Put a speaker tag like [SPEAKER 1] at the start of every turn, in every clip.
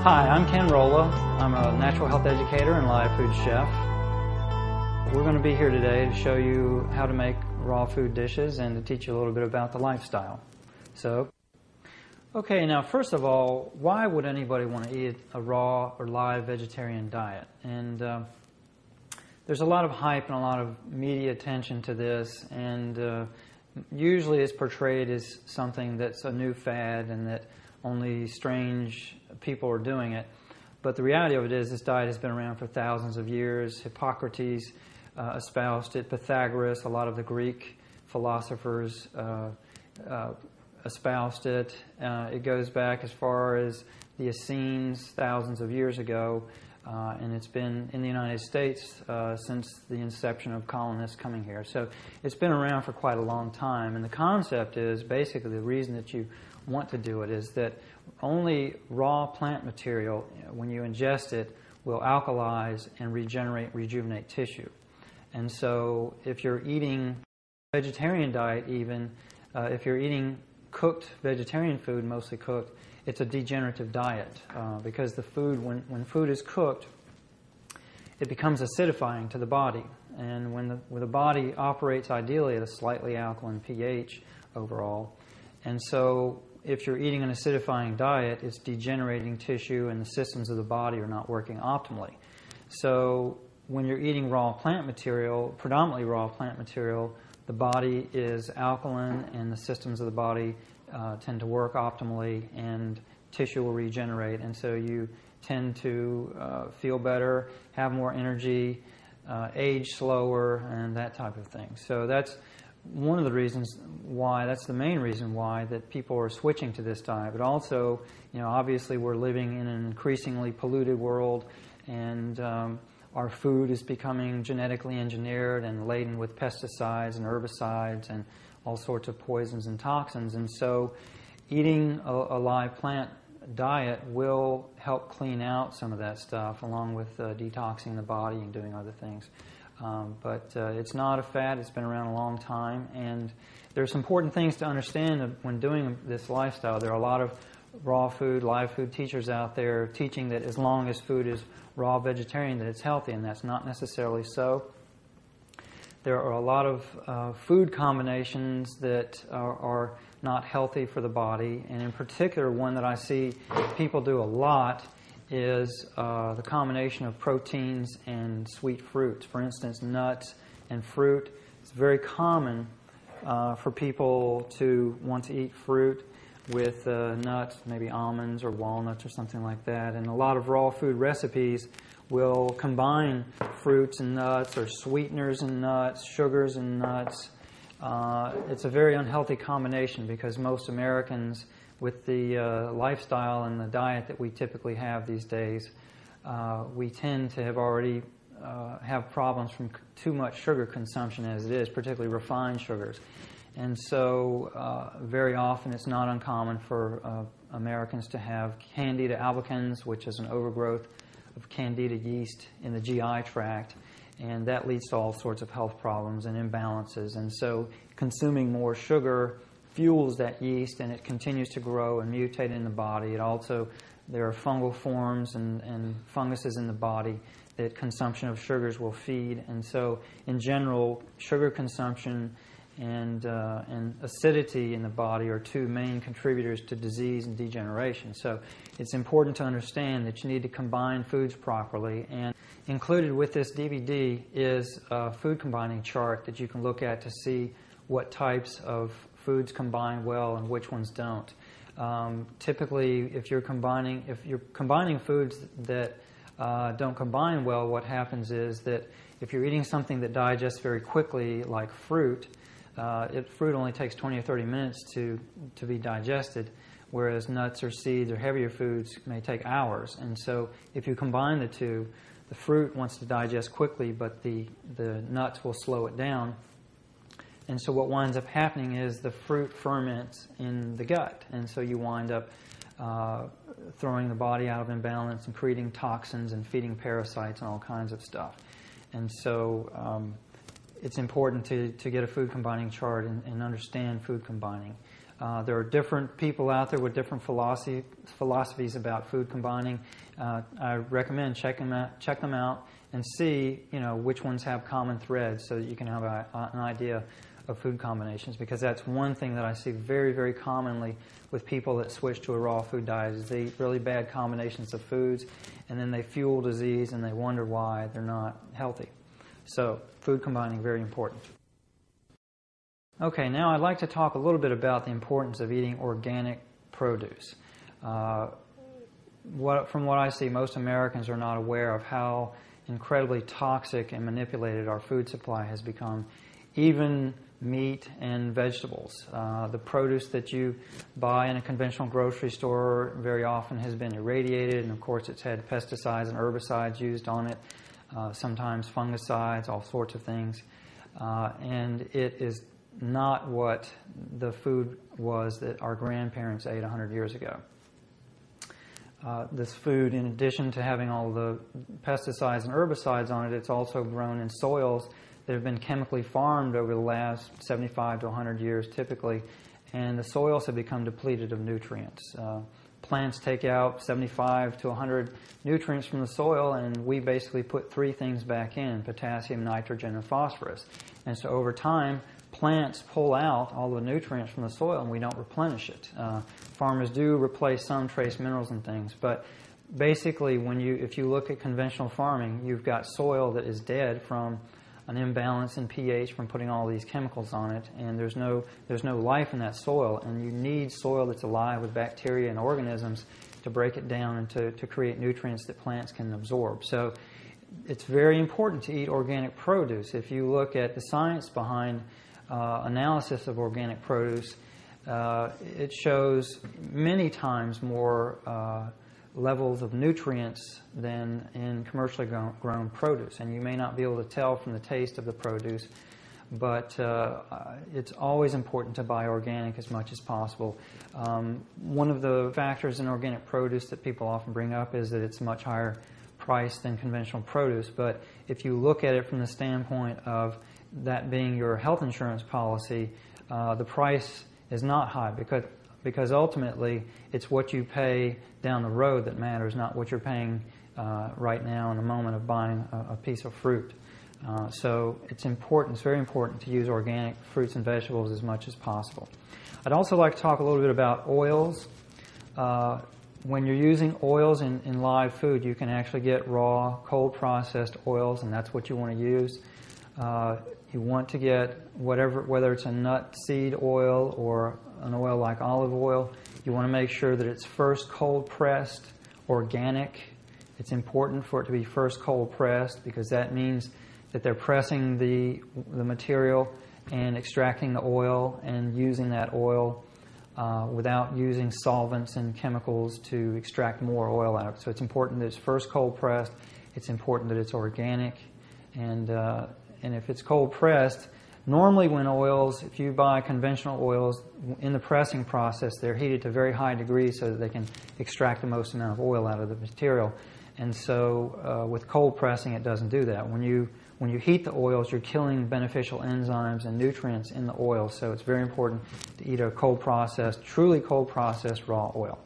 [SPEAKER 1] Hi, I'm Ken Rolla. I'm a natural health educator and live food chef. We're going to be here today to show you how to make raw food dishes and to teach you a little bit about the lifestyle. Okay, now first of all, why would anybody want to eat a raw or live vegetarian diet? And there's a lot of hype and a lot of media attention to this, and usually it's portrayed as something that's a new fad and that only strange people are doing it. But the reality of it is this diet has been around for thousands of years. Hippocrates espoused it. Pythagoras, a lot of the Greek philosophers espoused it. It goes back as far as the Essenes thousands of years ago, and it's been in the United States since the inception of colonists coming here. So it's been around for quite a long time, and the concept is basically the reason that you want to do it is that only raw plant material, when you ingest it, will alkalize and rejuvenate tissue. And so if you're eating a vegetarian diet even, if you're eating cooked vegetarian food, mostly cooked, it's a degenerative diet because the food, when food is cooked, it becomes acidifying to the body. And when the body operates ideally at a slightly alkaline pH overall, and so if you're eating an acidifying diet, it's degenerating tissue and the systems of the body are not working optimally. So when you're eating raw plant material, predominantly raw plant material, the body is alkaline and the systems of the body tend to work optimally and tissue will regenerate. And so you tend to feel better, have more energy, age slower, and that type of thing. So that's one of the reasons why, that's the main reason why that people are switching to this diet. But also, obviously we're living in an increasingly polluted world, and our food is becoming genetically engineered and laden with pesticides and herbicides and all sorts of poisons and toxins. And so eating a live plant diet will help clean out some of that stuff, along with detoxing the body and doing other things. But it's not a fad. It's been around a long time, and there's important things to understand when doing this lifestyle. There are a lot of raw food, live food teachers out there teaching that as long as food is raw vegetarian that it's healthy, and that's not necessarily so. There are a lot of food combinations that are not healthy for the body, and in particular one that I see people do a lot is the combination of proteins and sweet fruits. For instance, nuts and fruit. It's very common for people to want to eat fruit with nuts, maybe almonds or walnuts or something like that. And a lot of raw food recipes will combine fruits and nuts or sweeteners and nuts, sugars and nuts. It's a very unhealthy combination because most Americans, with the lifestyle and the diet that we typically have these days, we tend to have already have problems from too much sugar consumption as it is, particularly refined sugars. And so very often it's not uncommon for Americans to have Candida albicans, which is an overgrowth of Candida yeast in the GI tract, and that leads to all sorts of health problems and imbalances. And so consuming more sugar fuels that yeast, and it continues to grow and mutate in the body. It also, there are fungal forms and funguses in the body that consumption of sugars will feed. And so in general, sugar consumption and acidity in the body are two main contributors to disease and degeneration. So it's important to understand that you need to combine foods properly. And included with this DVD is a food combining chart that you can look at to see what types of foods combine well and which ones don't. Typically, if you're combining foods that don't combine well, what happens is that if you're eating something that digests very quickly, like fruit, fruit only takes 20 or 30 minutes to be digested, whereas nuts or seeds or heavier foods may take hours. And so if you combine the two, the fruit wants to digest quickly, but the nuts will slow it down. And so what winds up happening is the fruit ferments in the gut, and so you wind up throwing the body out of imbalance and creating toxins and feeding parasites and all kinds of stuff. And so it's important to get a food combining chart and understand food combining. There are different people out there with different philosophies about food combining. I recommend check them out and see, which ones have common threads, so that you can have an idea of food combinations, because that's one thing that I see very, very commonly with people that switch to a raw food diet is they eat really bad combinations of foods, and then they fuel disease and they wonder why they're not healthy. So food combining, very important. Okay, now I'd like to talk a little bit about the importance of eating organic produce. From what I see, most Americans are not aware of how incredibly toxic and manipulated our food supply has become. Even meat and vegetables. The produce that you buy in a conventional grocery store very often has been irradiated, and of course it's had pesticides and herbicides used on it, sometimes fungicides, all sorts of things. And it is not what the food was that our grandparents ate 100 years ago. This food, in addition to having all the pesticides and herbicides on it, it's also grown in soils that have been chemically farmed over the last 75 to 100 years typically, and the soils have become depleted of nutrients. Plants take out 75 to 100 nutrients from the soil, and we basically put three things back in: potassium, nitrogen, and phosphorus. And so over time, plants pull out all the nutrients from the soil and we don't replenish it. Farmers do replace some trace minerals and things, but basically if you look at conventional farming, you've got soil that is dead from an imbalance in pH from putting all these chemicals on it, and there's no life in that soil, and you need soil that's alive with bacteria and organisms to break it down and to create nutrients that plants can absorb. So it's very important to eat organic produce. If you look at the science behind analysis of organic produce, it shows many times more levels of nutrients than in commercially grown produce. And you may not be able to tell from the taste of the produce, but it's always important to buy organic as much as possible. One of the factors in organic produce that people often bring up is that it's much higher priced than conventional produce. But if you look at it from the standpoint of that being your health insurance policy, the price is not high because ultimately it's what you pay down the road that matters, not what you're paying right now in the moment of buying a piece of fruit. So it's very important to use organic fruits and vegetables as much as possible. I'd also like to talk a little bit about oils. When you're using oils in live food, you can actually get raw, cold processed oils, and that's what you want to use. You want to get whether it's a nut seed oil or an oil like olive oil, you want to make sure that it's first cold pressed, organic. It's important for it to be first cold pressed because that means that they're pressing the material and extracting the oil and using that oil without using solvents and chemicals to extract more oil out of it. So it's important that it's first cold pressed. It's important that it's organic, and if it's cold pressed, normally when if you buy conventional oils, in the pressing process, they're heated to very high degrees so that they can extract the most amount of oil out of the material. And so with cold pressing, it doesn't do that. When you heat the oils, you're killing beneficial enzymes and nutrients in the oil. So it's very important to eat a truly cold processed raw oil.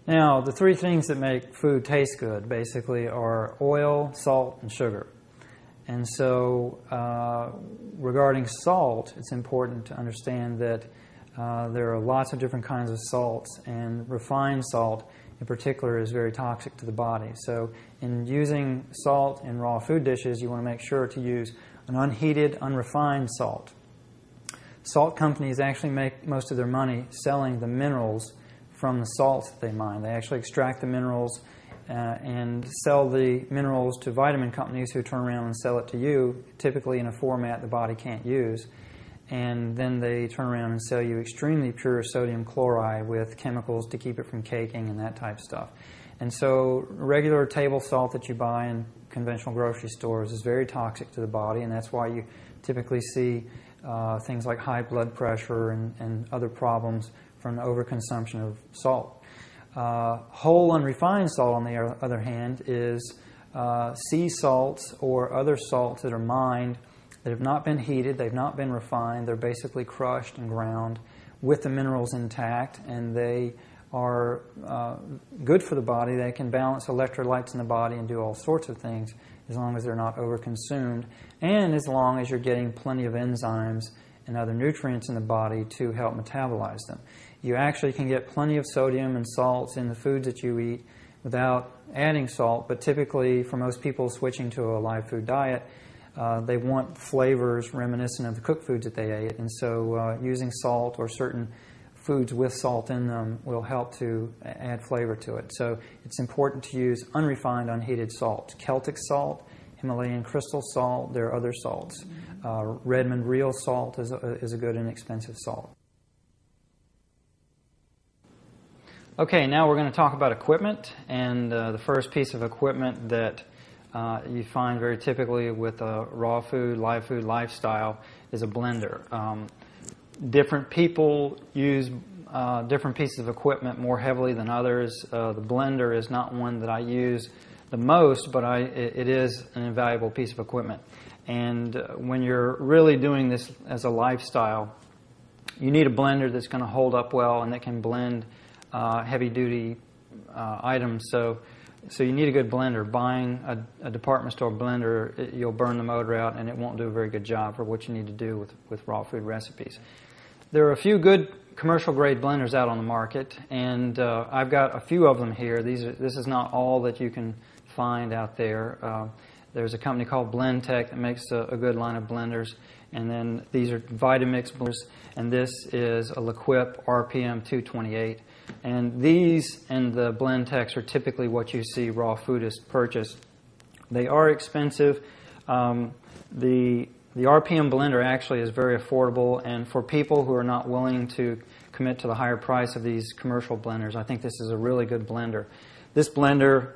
[SPEAKER 1] Now, the three things that make food taste good basically are oil, salt, and sugar. And so regarding salt, it's important to understand that there are lots of different kinds of salts, and refined salt in particular is very toxic to the body. So in using salt in raw food dishes, you want to make sure to use an unheated, unrefined salt. Salt companies actually make most of their money selling the minerals from the salts that they mine. They actually extract the minerals and sell the minerals to vitamin companies who turn around and sell it to you, typically in a format the body can't use. And then they turn around and sell you extremely pure sodium chloride with chemicals to keep it from caking and that type of stuff. And so regular table salt that you buy in conventional grocery stores is very toxic to the body, and that's why you typically see things like high blood pressure and other problems from overconsumption of salt. Whole unrefined salt, on the other hand, is sea salts or other salts that are mined that have not been heated, they've not been refined, they're basically crushed and ground with the minerals intact, and they are good for the body. They can balance electrolytes in the body and do all sorts of things as long as they're not overconsumed, and as long as you're getting plenty of enzymes and other nutrients in the body to help metabolize them. You actually can get plenty of sodium and salts in the foods that you eat without adding salt, but typically for most people switching to a live food diet, they want flavors reminiscent of the cooked foods that they ate, and so using salt or certain foods with salt in them will help to add flavor to it. So it's important to use unrefined, unheated salt. Celtic salt, Himalayan crystal salt, there are other salts. Redmond real salt is a good inexpensive salt. Okay, now we're going to talk about equipment, and the first piece of equipment that you find very typically with a raw food, live food lifestyle is a blender. Different people use different pieces of equipment more heavily than others. The blender is not one that I use the most, but it is an invaluable piece of equipment. And when you're really doing this as a lifestyle, you need a blender that's going to hold up well and that can blend heavy-duty items. So you need a good blender. Buying a department store blender, you'll burn the motor out and it won't do a very good job for what you need to do with raw food recipes. There are a few good commercial-grade blenders out on the market, and I've got a few of them here. This is not all that you can find out there. There's a company called BlendTech that makes a good line of blenders, and then these are Vitamix blenders, and this is a L'Equip RPM 228. And these and the BlendTechs are typically what you see raw foodists purchase. They are expensive. The RPM blender actually is very affordable, and for people who are not willing to commit to the higher price of these commercial blenders, I think this is a really good blender. This blender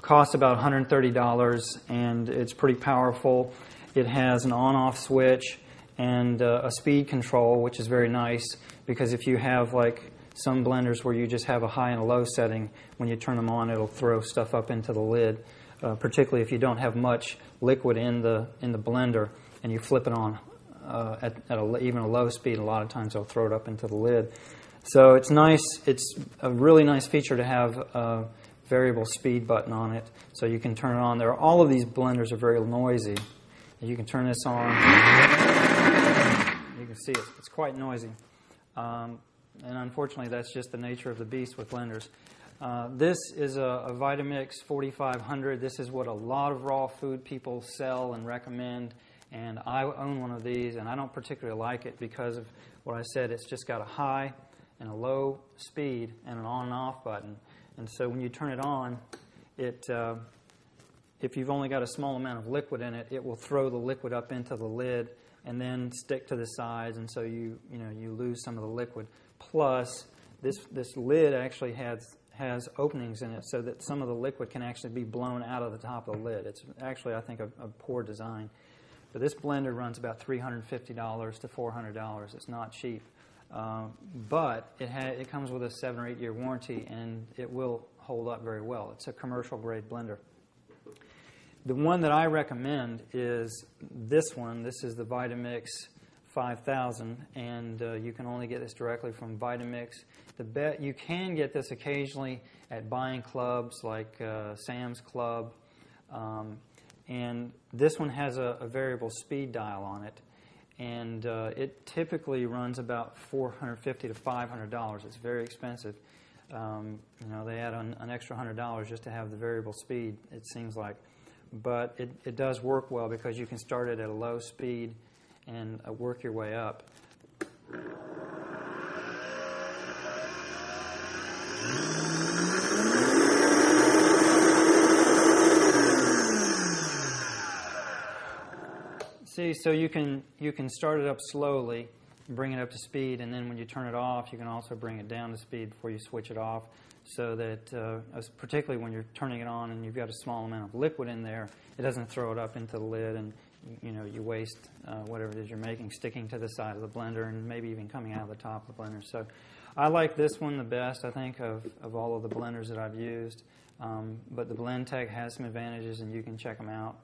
[SPEAKER 1] costs about $130, and it's pretty powerful. It has an on-off switch and a speed control, which is very nice, because if you have like some blenders where you just have a high and a low setting, when you turn them on, it'll throw stuff up into the lid, particularly if you don't have much liquid in the blender and you flip it on at even a low speed. A lot of times they'll throw it up into the lid. So it's nice. It's a really nice feature to have a variable speed button on it, so you can turn it on. All of these blenders are very noisy. You can turn this on. You can see it's quite noisy. And unfortunately, that's just the nature of the beast with blenders. This is a Vitamix 4500. This is what a lot of raw food people sell and recommend. And I own one of these, and I don't particularly like it because of what I said. It's just got a high and a low speed and an on and off button. And so when you turn it on, if you've only got a small amount of liquid in it, it will throw the liquid up into the lid and then stick to the sides, and so you lose some of the liquid. Plus, this lid actually has openings in it so that some of the liquid can actually be blown out of the top of the lid. It's actually, I think, a poor design. But this blender runs about $350 to $400. It's not cheap. But it comes with a 7 or 8 year warranty, and it will hold up very well. It's a commercial grade blender. The one that I recommend is this one. This is the Vitamix 5000, and you can only get this directly from Vitamix. You can get this occasionally at buying clubs like Sam's Club, and this one has a variable speed dial on it, and it typically runs about $450 to $500. It's very expensive. They add an extra $100 just to have the variable speed, it seems like. But it does work well because you can start it at a low speed and work your way up. See, so you can start it up slowly, bring it up to speed, and then when you turn it off, you can also bring it down to speed before you switch it off, so that particularly when you're turning it on and you've got a small amount of liquid in there, it doesn't throw it up into the lid and you waste whatever it is you're making sticking to the side of the blender and maybe even coming out of the top of the blender. So I like this one the best, I think, of all of the blenders that I've used. But the BlendTech has some advantages, and you can check them out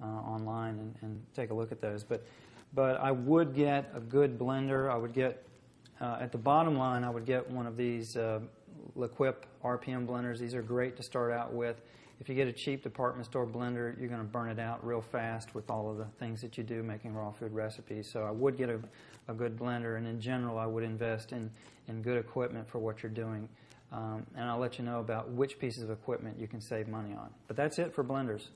[SPEAKER 1] online and take a look at those. But I would get a good blender. I would get At the bottom line, I would get one of these L'Equip RPM blenders. These are great to start out with. If you get a cheap department store blender, you're going to burn it out real fast with all of the things that you do making raw food recipes. So I would get a good blender, and in general, I would invest in good equipment for what you're doing. And I'll let you know about which pieces of equipment you can save money on. But that's it for blenders.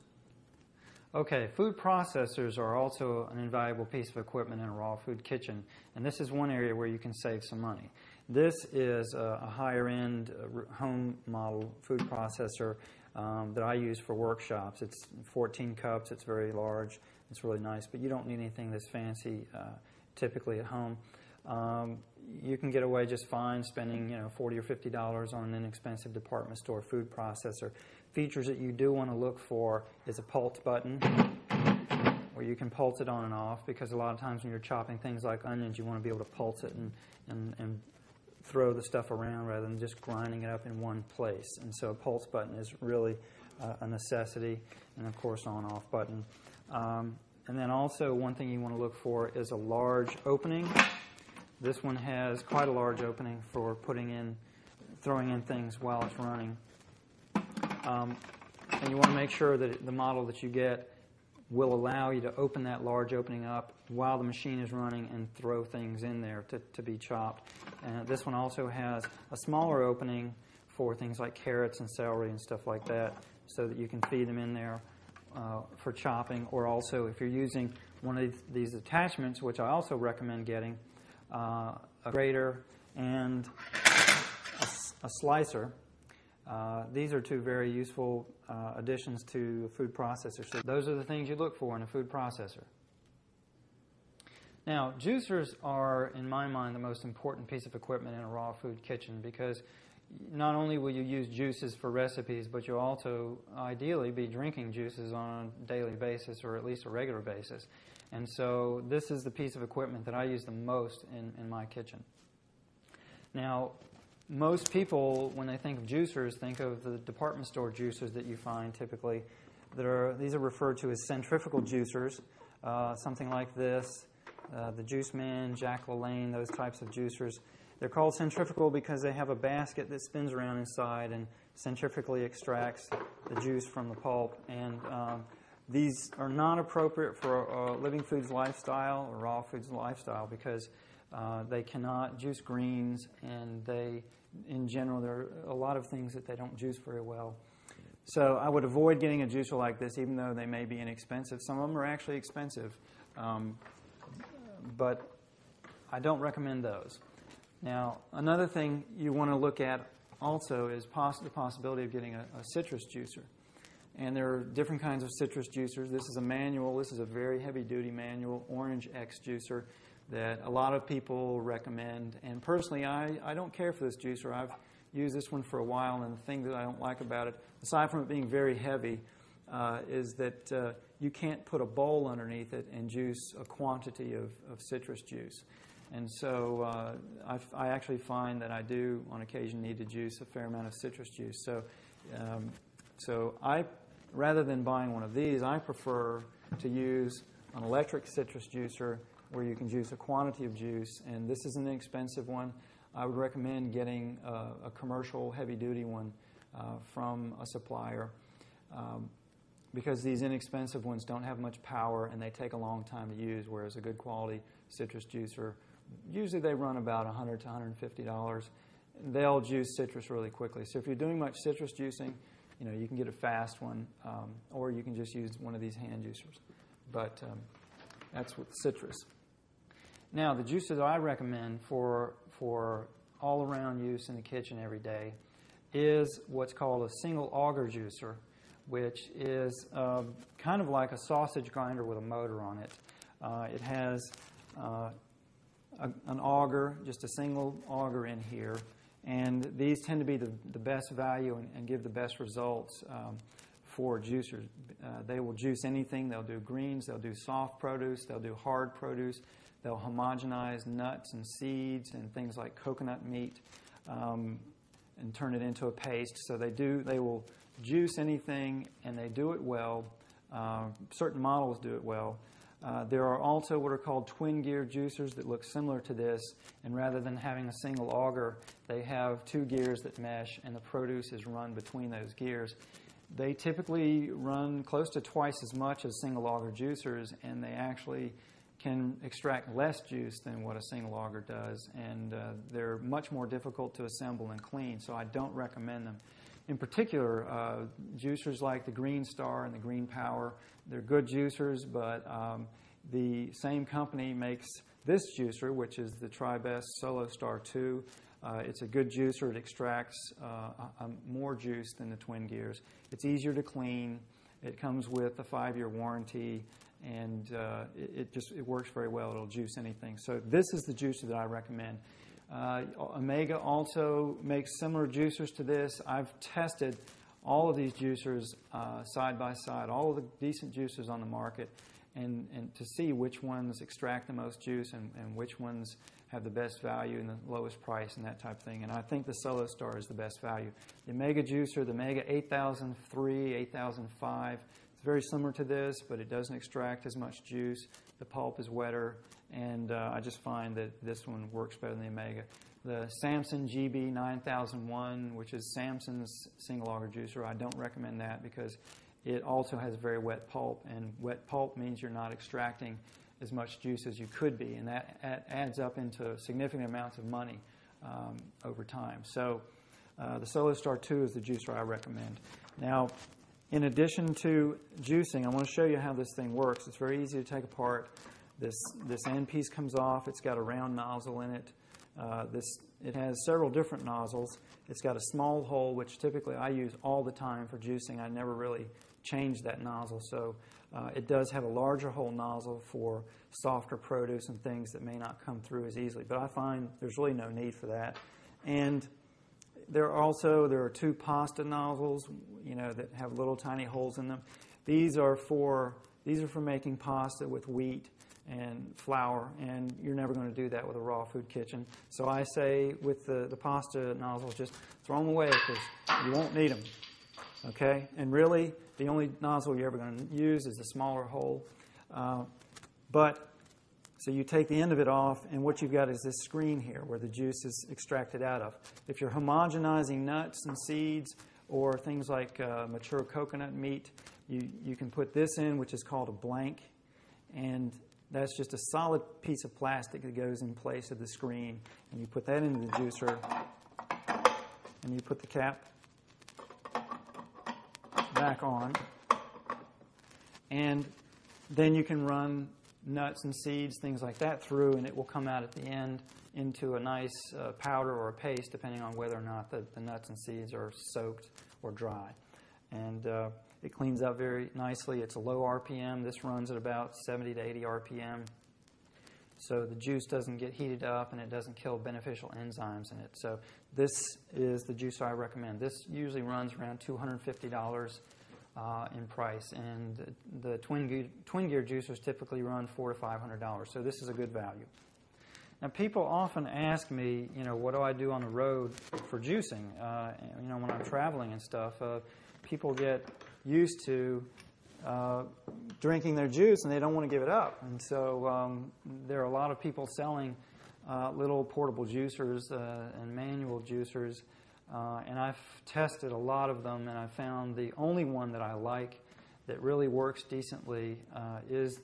[SPEAKER 1] Okay, food processors are also an invaluable piece of equipment in a raw food kitchen, and this is one area where you can save some money. This is a higher-end home model food processor that I use for workshops. It's 14 cups, it's very large, it's really nice, but you don't need anything that's fancy typically at home. You can get away just fine spending $40 or $50 on an inexpensive department store food processor. Features that you do want to look for is a pulse button where you can pulse it on and off, because a lot of times when you're chopping things like onions, you want to be able to pulse it and throw the stuff around rather than just grinding it up in one place. And so a pulse button is really a necessity, and of course on-off button. And then also one thing you want to look for is a large opening. This one has quite a large opening for throwing in things while it's running. And you want to make sure that the model that you get will allow you to open that large opening up while the machine is running and throw things in there to be chopped. And this one also has a smaller opening for things like carrots and celery and stuff like that, so that you can feed them in there for chopping. Or also, if you're using one of these attachments, which I also recommend getting, a grater and a slicer. These are two very useful additions to a food processor. So those are the things you look for in a food processor. Now, juicers are, in my mind, the most important piece of equipment in a raw food kitchen, because not only will you use juices for recipes, but you'll also ideally be drinking juices on a daily basis, or at least a regular basis. And so this is the piece of equipment that I use the most in my kitchen. Now, most people, when they think of juicers, think of the department store juicers that you find typically. These are referred to as centrifugal juicers, something like this, the Juice Man, Jack LaLanne, those types of juicers. They're called centrifugal because they have a basket that spins around inside and centrifugally extracts the juice from the pulp. And these are not appropriate for a living foods lifestyle or raw foods lifestyle, because they cannot juice greens, and in general, there are a lot of things that they don't juice very well. So I would avoid getting a juicer like this, even though they may be inexpensive. Some of them are actually expensive, but I don't recommend those. Now, another thing you want to look at also is the possibility of getting a citrus juicer. And there are different kinds of citrus juicers. This is a manual. This is a very heavy-duty manual, Orange X juicer, that a lot of people recommend. And personally, I don't care for this juicer. I've used this one for a while, and the thing that I don't like about it, aside from it being very heavy, is that you can't put a bowl underneath it and juice a quantity of citrus juice. And so I actually find that I do, on occasion, need to juice a fair amount of citrus juice. So rather than buying one of these, I prefer to use an electric citrus juicer where you can juice a quantity of juice. And this is an inexpensive one. I would recommend getting a commercial heavy-duty one from a supplier, because these inexpensive ones don't have much power and they take a long time to use, whereas a good quality citrus juicer, usually they run about $100 to $150. They'll juice citrus really quickly. So if you're doing much citrus juicing, you can get a fast one, or you can just use one of these hand juicers. But that's with citrus. Now, the juices I recommend for all-around use in the kitchen every day is what's called a single auger juicer, which is kind of like a sausage grinder with a motor on it. It has an auger, just a single auger in here, and these tend to be the best value and give the best results for juicers. They will juice anything. They'll do greens, they'll do soft produce, they'll do hard produce, they'll homogenize nuts and seeds and things like coconut meat and turn it into a paste. So they will juice anything, and they do it well. Certain models do it well. There are also what are called twin gear juicers that look similar to this, and rather than having a single auger, they have two gears that mesh, and the produce is run between those gears. They typically run close to twice as much as single auger juicers, and they actually can extract less juice than what a single auger does, and they're much more difficult to assemble and clean, so I don't recommend them. In particular, juicers like the Green Star and the Green Power, they're good juicers, but the same company makes this juicer, which is the TriBest Solo Star 2. It's a good juicer. It extracts more juice than the twin gears. It's easier to clean. It comes with a 5-year warranty, and it works very well. It'll juice anything. So this is the juicer that I recommend. Omega also makes similar juicers to this. I've tested all of these juicers side by side, all of the decent juicers on the market, and to see which ones extract the most juice and which ones have the best value and the lowest price and that type of thing. And I think the Solo Star is the best value. The Omega juicer, the Omega 8003, 8005, it's very similar to this, but it doesn't extract as much juice. The pulp is wetter, and I just find that this one works better than the Omega. The Samson GB 9001, which is Samson's single auger juicer, I don't recommend that because it also has very wet pulp, and wet pulp means you're not extracting as much juice as you could be, and that adds up into significant amounts of money over time. So the Solo Star 2 is the juicer I recommend. Now, in addition to juicing, I want to show you how this thing works. It's very easy to take apart. This end piece comes off. It's got a round nozzle in it. It has several different nozzles. It's got a small hole, which typically I use all the time for juicing. I never really change that nozzle. So it does have a larger hole nozzle for softer produce and things that may not come through as easily. But I find there's really no need for that. And there are two pasta nozzles, that have little tiny holes in them. These are for making pasta with wheat and flour, and you're never going to do that with a raw food kitchen. So I say with the pasta nozzles, just throw them away because you won't need them. Okay? And really, the only nozzle you're ever going to use is the smaller hole. So you take the end of it off, and what you've got is this screen here where the juice is extracted out of. If you're homogenizing nuts and seeds or things like mature coconut meat, you can put this in, which is called a blank, and that's just a solid piece of plastic that goes in place of the screen. And you put that into the juicer, and you put the cap back on, and then you can run nuts and seeds, things like that through, and it will come out at the end into a nice powder or a paste, depending on whether or not the nuts and seeds are soaked or dry. And it cleans up very nicely. It's a low RPM. This runs at about 70 to 80 RPM. So the juice doesn't get heated up, and it doesn't kill beneficial enzymes in it. So this is the juicer I recommend. This usually runs around $250 in price, and the twin gear juicers typically run $400 to $500. So this is a good value. Now, people often ask me, what do I do on the road for juicing? When I'm traveling and stuff, people get used to drinking their juice and they don't want to give it up. And so there are a lot of people selling little portable juicers and manual juicers. And I've tested a lot of them, and I found the only one that I like that really works decently is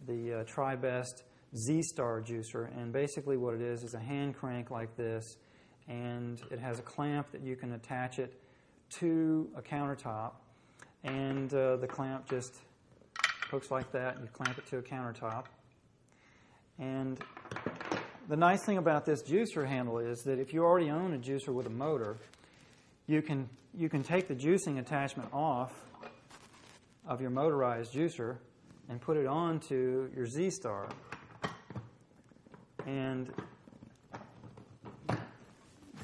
[SPEAKER 1] the TriBest Z-Star juicer. And basically what it is a hand crank like this, and it has a clamp that you can attach it to a countertop, and the clamp just hooks like that, and you clamp it to a countertop. And the nice thing about this juicer handle is that if you already own a juicer with a motor, you can take the juicing attachment off of your motorized juicer and put it onto your Z-Star. And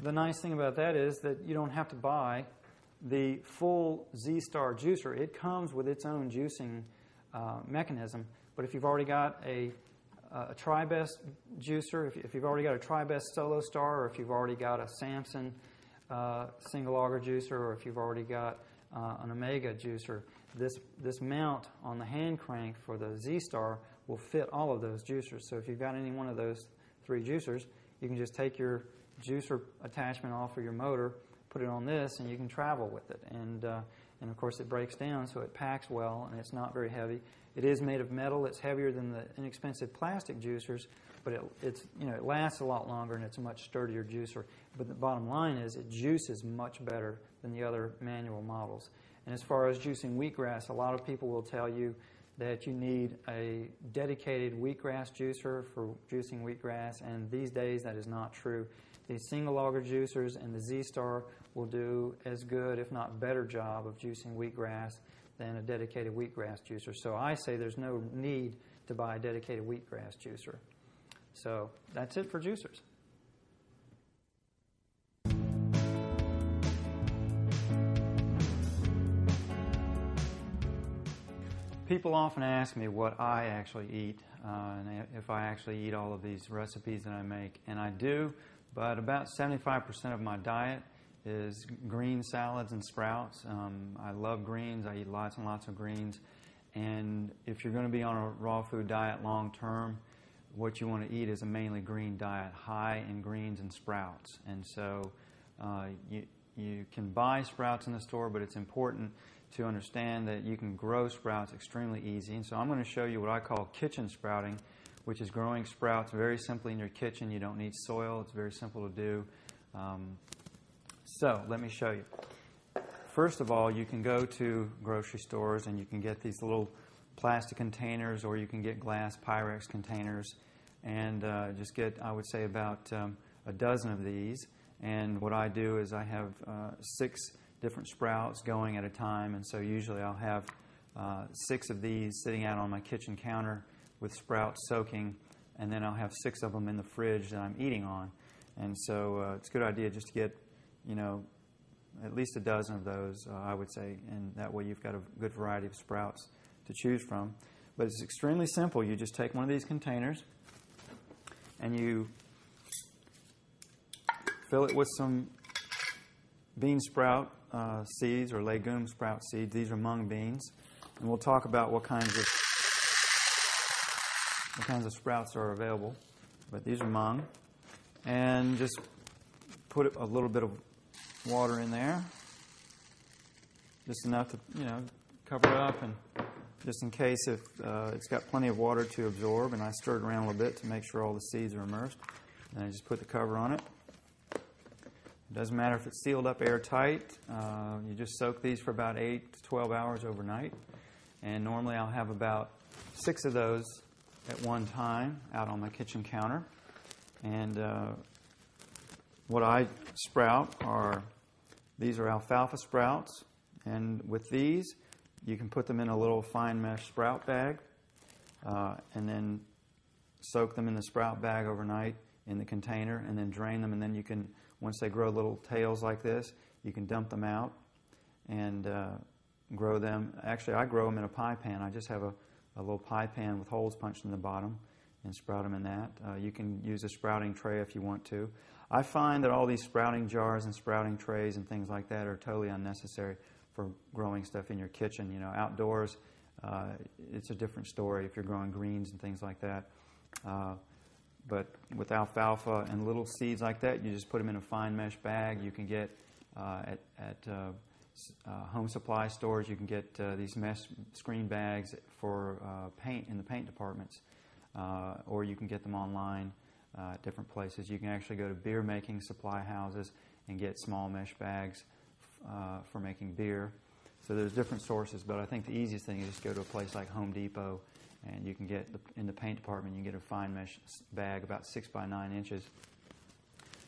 [SPEAKER 1] the nice thing about that is that you don't have to buy the full Z-Star juicer. It comes with its own juicing mechanism. But if you've already got a TriBest juicer, if you've already got a TriBest Solo Star, or if you've already got a Samson single auger juicer, or if you've already got an Omega juicer, this mount on the hand crank for the Z-Star will fit all of those juicers. So if you've got any one of those 3 juicers, you can just take your juicer attachment off of your motor, put it on this, and you can travel with it. And of course it breaks down, so it packs well, and it's not very heavy. It is made of metal. It's heavier than the inexpensive plastic juicers, but it lasts a lot longer, and it's a much sturdier juicer. But the bottom line is it juices much better than the other manual models. And as far as juicing wheatgrass, a lot of people will tell you that you need a dedicated wheatgrass juicer for juicing wheatgrass, and these days that is not true. The single auger juicers and the Z-Star will do as good, if not better job of juicing wheatgrass than a dedicated wheatgrass juicer. So I say there's no need to buy a dedicated wheatgrass juicer. So that's it for juicers. People often ask me what I actually eat, and if I actually eat all of these recipes that I make. And I do, but about 75% of my diet is green salads and sprouts. I love greens. I eat lots and lots of greens. And if you're going to be on a raw food diet long term, what you want to eat is a mainly green diet, high in greens and sprouts. And so you can buy sprouts in the store, but it's important to understand that you can grow sprouts extremely easy. And so I'm going to show you what I call kitchen sprouting, which is growing sprouts very simply in your kitchen. You don't need soil. It's very simple to do. So let me show you. First of all, you can go to grocery stores and you can get these little plastic containers, or you can get glass Pyrex containers, and just get, I would say, about a dozen of these. And what I do is I have 6 different sprouts going at a time, and so usually I'll have 6 of these sitting out on my kitchen counter with sprouts soaking, and then I'll have 6 of them in the fridge that I'm eating on. And so it's a good idea just to get, at least a dozen of those, I would say, and that way you've got a good variety of sprouts to choose from. But it's extremely simple. You just take one of these containers and you fill it with some bean sprout seeds, or legume sprout seeds. These are mung beans, and we'll talk about what kinds of sprouts are available. But these are mung, and just put a little bit of water in there, just enough to cover it up, and just in case if it's got plenty of water to absorb. And I stir it around a little bit to make sure all the seeds are immersed. And I just put the cover on it. It doesn't matter if it's sealed up airtight. You just soak these for about 8 to 12 hours overnight. And normally I'll have about 6 of those at one time out on my kitchen counter. And what I sprout these are alfalfa sprouts. And with these, you can put them in a little fine mesh sprout bag and then soak them in the sprout bag overnight in the container, and then drain them. And then you can, once they grow little tails like this, you can dump them out and grow them. Actually, I grow them in a pie pan. I just have a little pie pan with holes punched in the bottom and sprout them in that. You can use a sprouting tray if you want to. I find that all these sprouting jars and sprouting trays and things like that are totally unnecessary for growing stuff in your kitchen. Outdoors, it's a different story if you're growing greens and things like that. But with alfalfa and little seeds like that, you just put them in a fine mesh bag. You can get at home supply stores, you can get these mesh screen bags for paint in the paint departments, or you can get them online at different places. You can actually go to beer making supply houses and get small mesh bags for making beer. So there's different sources, but I think the easiest thing is just go to a place like Home Depot, and you can get, in the paint department, you can get a fine mesh bag about 6 by 9 inches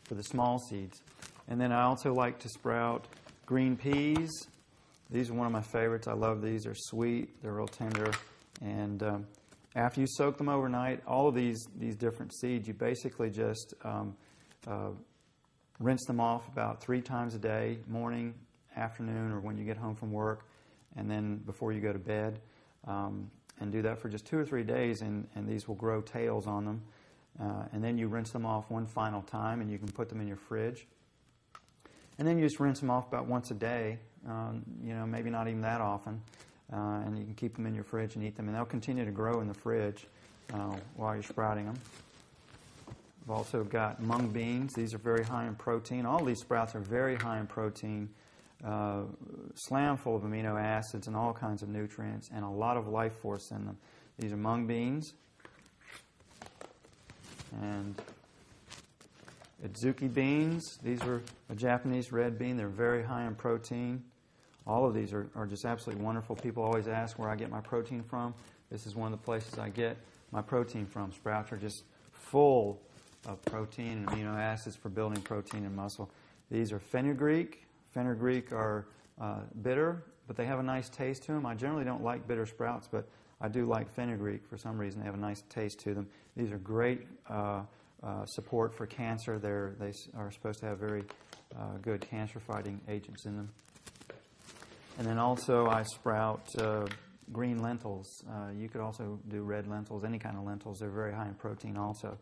[SPEAKER 1] for the small seeds. And then I also like to sprout green peas. These are one of my favorites. I love these. They're sweet. They're real tender. And after you soak them overnight, all of these different seeds, you basically just rinse them off about 3 times a day, morning, afternoon, or when you get home from work, and then before you go to bed. And do that for just 2 or 3 days, and these will grow tails on them. And then you rinse them off one final time, and you can put them in your fridge. And then you just rinse them off about once a day, maybe not even that often. And you can keep them in your fridge and eat them. And they'll continue to grow in the fridge. while you're sprouting them. I've also got mung beans. These are very high in protein. All these sprouts are very high in protein, slam full of amino acids and all kinds of nutrients, and a lot of life force in them. These are mung beans. And adzuki beans. These are a Japanese red bean. They're very high in protein. All of these are just absolutely wonderful. People always ask where I get my protein from. This is one of the places I get my protein from. Sprouts are just full of protein and amino acids for building protein and muscle. These are fenugreek. Fenugreek are bitter, but they have a nice taste to them. I generally don't like bitter sprouts, but I do like fenugreek for some reason. They have a nice taste to them. These are great support for cancer. They are supposed to have very good cancer-fighting agents in them. And then also I sprout green lentils. You could also do red lentils, any kind of lentils. They're very high in protein also.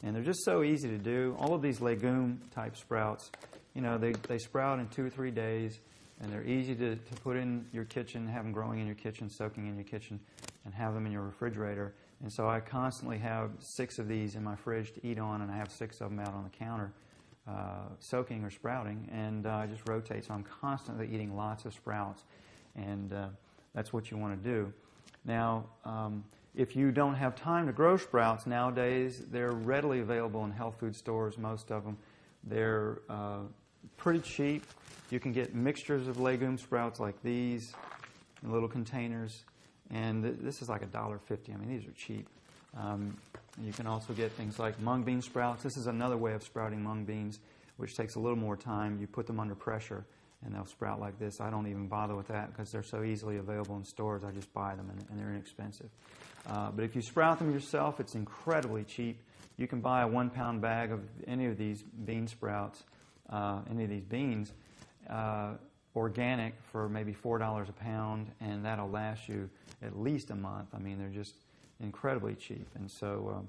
[SPEAKER 1] And they're just so easy to do. All of these legume-type sprouts, you know, they sprout in 2 or 3 days, and they're easy to put in your kitchen, have them growing in your kitchen, soaking in your kitchen, and have them in your refrigerator. And so I constantly have 6 of these in my fridge to eat on, and I have 6 of them out on the counter soaking or sprouting, and I just rotate. So I'm constantly eating lots of sprouts, and that's what you want to do. Now, if you don't have time to grow sprouts nowadays, they're readily available in health food stores, most of them. They're pretty cheap. You can get mixtures of legume sprouts like these in little containers, and this is like $1.50. I mean, these are cheap. You can also get things like mung bean sprouts. This is another way of sprouting mung beans, which takes a little more time. You put them under pressure, and they'll sprout like this. I don't even bother with that because they're so easily available in stores. I just buy them, and they're inexpensive. But if you sprout them yourself, it's incredibly cheap. You can buy a 1-pound bag of any of these bean sprouts, any of these beans, organic for maybe $4 a pound, and that'll last you at least a month. I mean, they're just incredibly cheap. And so,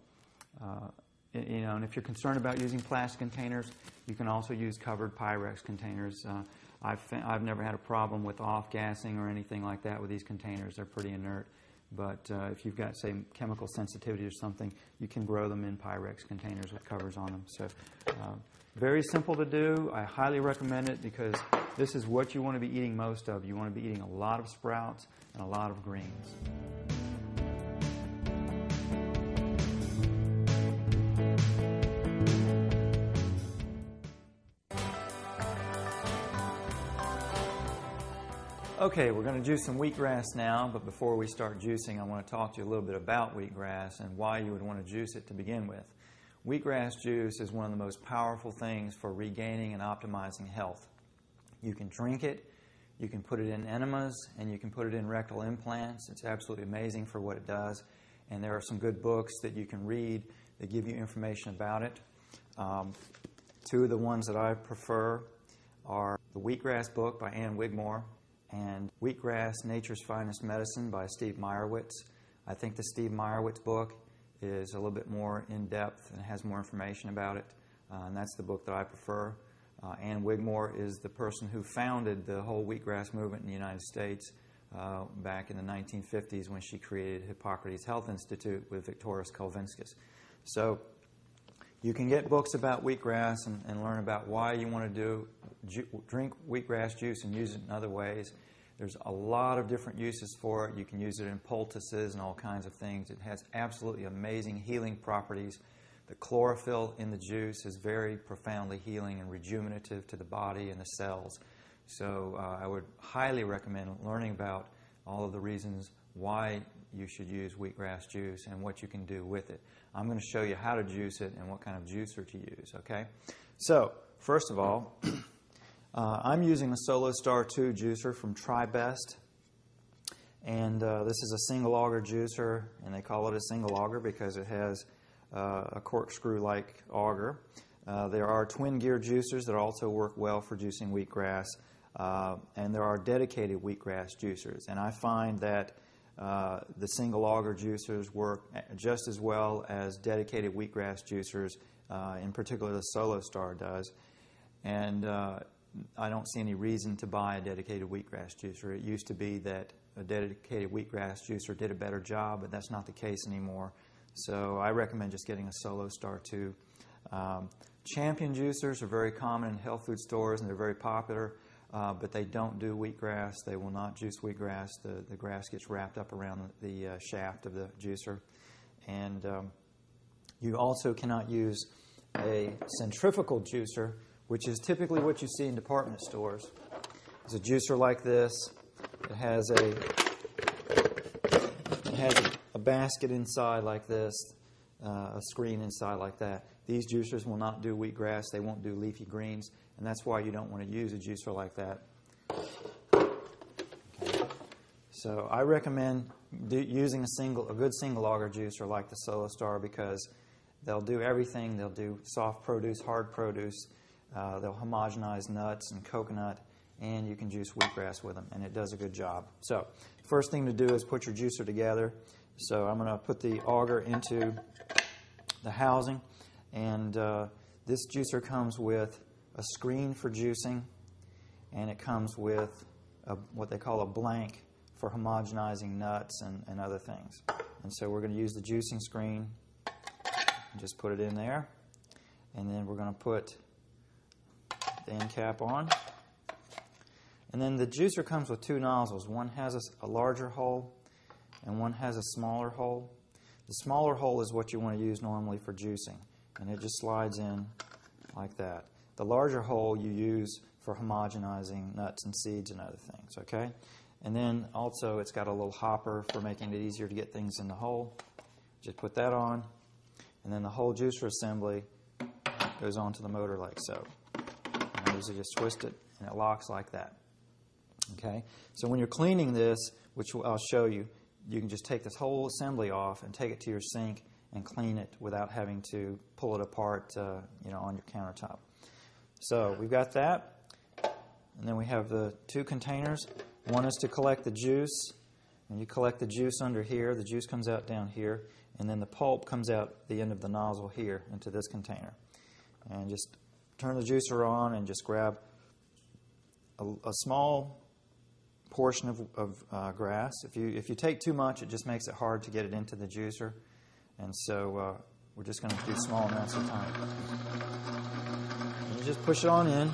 [SPEAKER 1] you know, and if you're concerned about using plastic containers, you can also use covered Pyrex containers. I've never had a problem with off-gassing or anything like that with these containers. They're pretty inert. But if you've got, say, chemical sensitivity or something, you can grow them in Pyrex containers with covers on them. So very simple to do. I highly recommend it because this is what you want to be eating most of. You want to be eating a lot of sprouts and a lot of greens. Okay, we're going to juice some wheatgrass now, but before we start juicing, I want to talk to you a little bit about wheatgrass and why you would want to juice it to begin with. Wheatgrass juice is one of the most powerful things for regaining and optimizing health. You can drink it, you can put it in enemas, and you can put it in rectal implants. It's absolutely amazing for what it does, and there are some good books that you can read that give you information about it. 2 of the ones that I prefer are the Wheatgrass book by Ann Wigmore and Wheatgrass, Nature's Finest Medicine by Steve Meyerowitz. I think the Steve Meyerowitz book is a little bit more in-depth and has more information about it, and that's the book that I prefer. Ann Wigmore is the person who founded the whole wheatgrass movement in the United States back in the 1950s when she created Hippocrates Health Institute with Victoras Kulvinskas. So you can get books about wheatgrass and learn about why you want to drink wheatgrass juice and use it in other ways. There's a lot of different uses for it. You can use it in poultices and all kinds of things. It has absolutely amazing healing properties. The chlorophyll in the juice is very profoundly healing and rejuvenative to the body and the cells. So I would highly recommend learning about all of the reasons why you should use wheatgrass juice and what you can do with it. I'm going to show you how to juice it and what kind of juicer to use, okay? So, first of all, I'm using the Solo Star 2 juicer from TriBest. And this is a single auger juicer, and they call it a single auger because it has a corkscrew-like auger. There are twin gear juicers that also work well for juicing wheatgrass, and there are dedicated wheatgrass juicers. And I find that the single auger juicers work just as well as dedicated wheatgrass juicers, in particular the Solo Star does. And I don't see any reason to buy a dedicated wheatgrass juicer. It used to be that a dedicated wheatgrass juicer did a better job, but that's not the case anymore.
[SPEAKER 2] So I recommend just getting a Solo Star 2. Champion juicers are very common in health food stores, and they're very popular, but they don't do wheatgrass. They will not juice wheatgrass. The grass gets wrapped up around the shaft of the juicer. And you also cannot use a centrifugal juicer, which is typically what you see in department stores. It's a juicer like this. It has a basket inside like this, a screen inside like that. These juicers will not do wheatgrass. They won't do leafy greens, and that's why you don't want to use a juicer like that. Okay. So I recommend using a good single auger juicer like the Solo Star, because they'll do everything. They'll do soft produce, hard produce. They'll homogenize nuts and coconut, and you can juice wheatgrass with them, and it does a good job. So first thing to do is put your juicer together. So I'm going to put the auger into the housing, and this juicer comes with a screen for juicing, and it comes with what they call a blank for homogenizing nuts and other things. And so we're going to use the juicing screen and just put it in there, and then we're going to put the end cap on. And then the juicer comes with two nozzles. One has a larger hole and one has a smaller hole. The smaller hole is what you want to use normally for juicing, and it just slides in like that. The larger hole you use for homogenizing nuts and seeds and other things, okay? And then also it's got a little hopper for making it easier to get things in the hole. Just put that on, and then the whole juicer assembly goes onto the motor like so. And I usually just twist it, and it locks like that. Okay? So when you're cleaning this, which I'll show you, you can just take this whole assembly off and take it to your sink and clean it without having to pull it apart on your countertop. So we've got that, and then we have the two containers. One is to collect the juice, and you collect the juice under here. The juice comes out down here, and then the pulp comes out the end of the nozzle here into this container. And just turn the juicer on and just grab a small portion of grass. If you take too much, it just makes it hard to get it into the juicer, and so we're just going to do small amounts of time. And you just push it on in.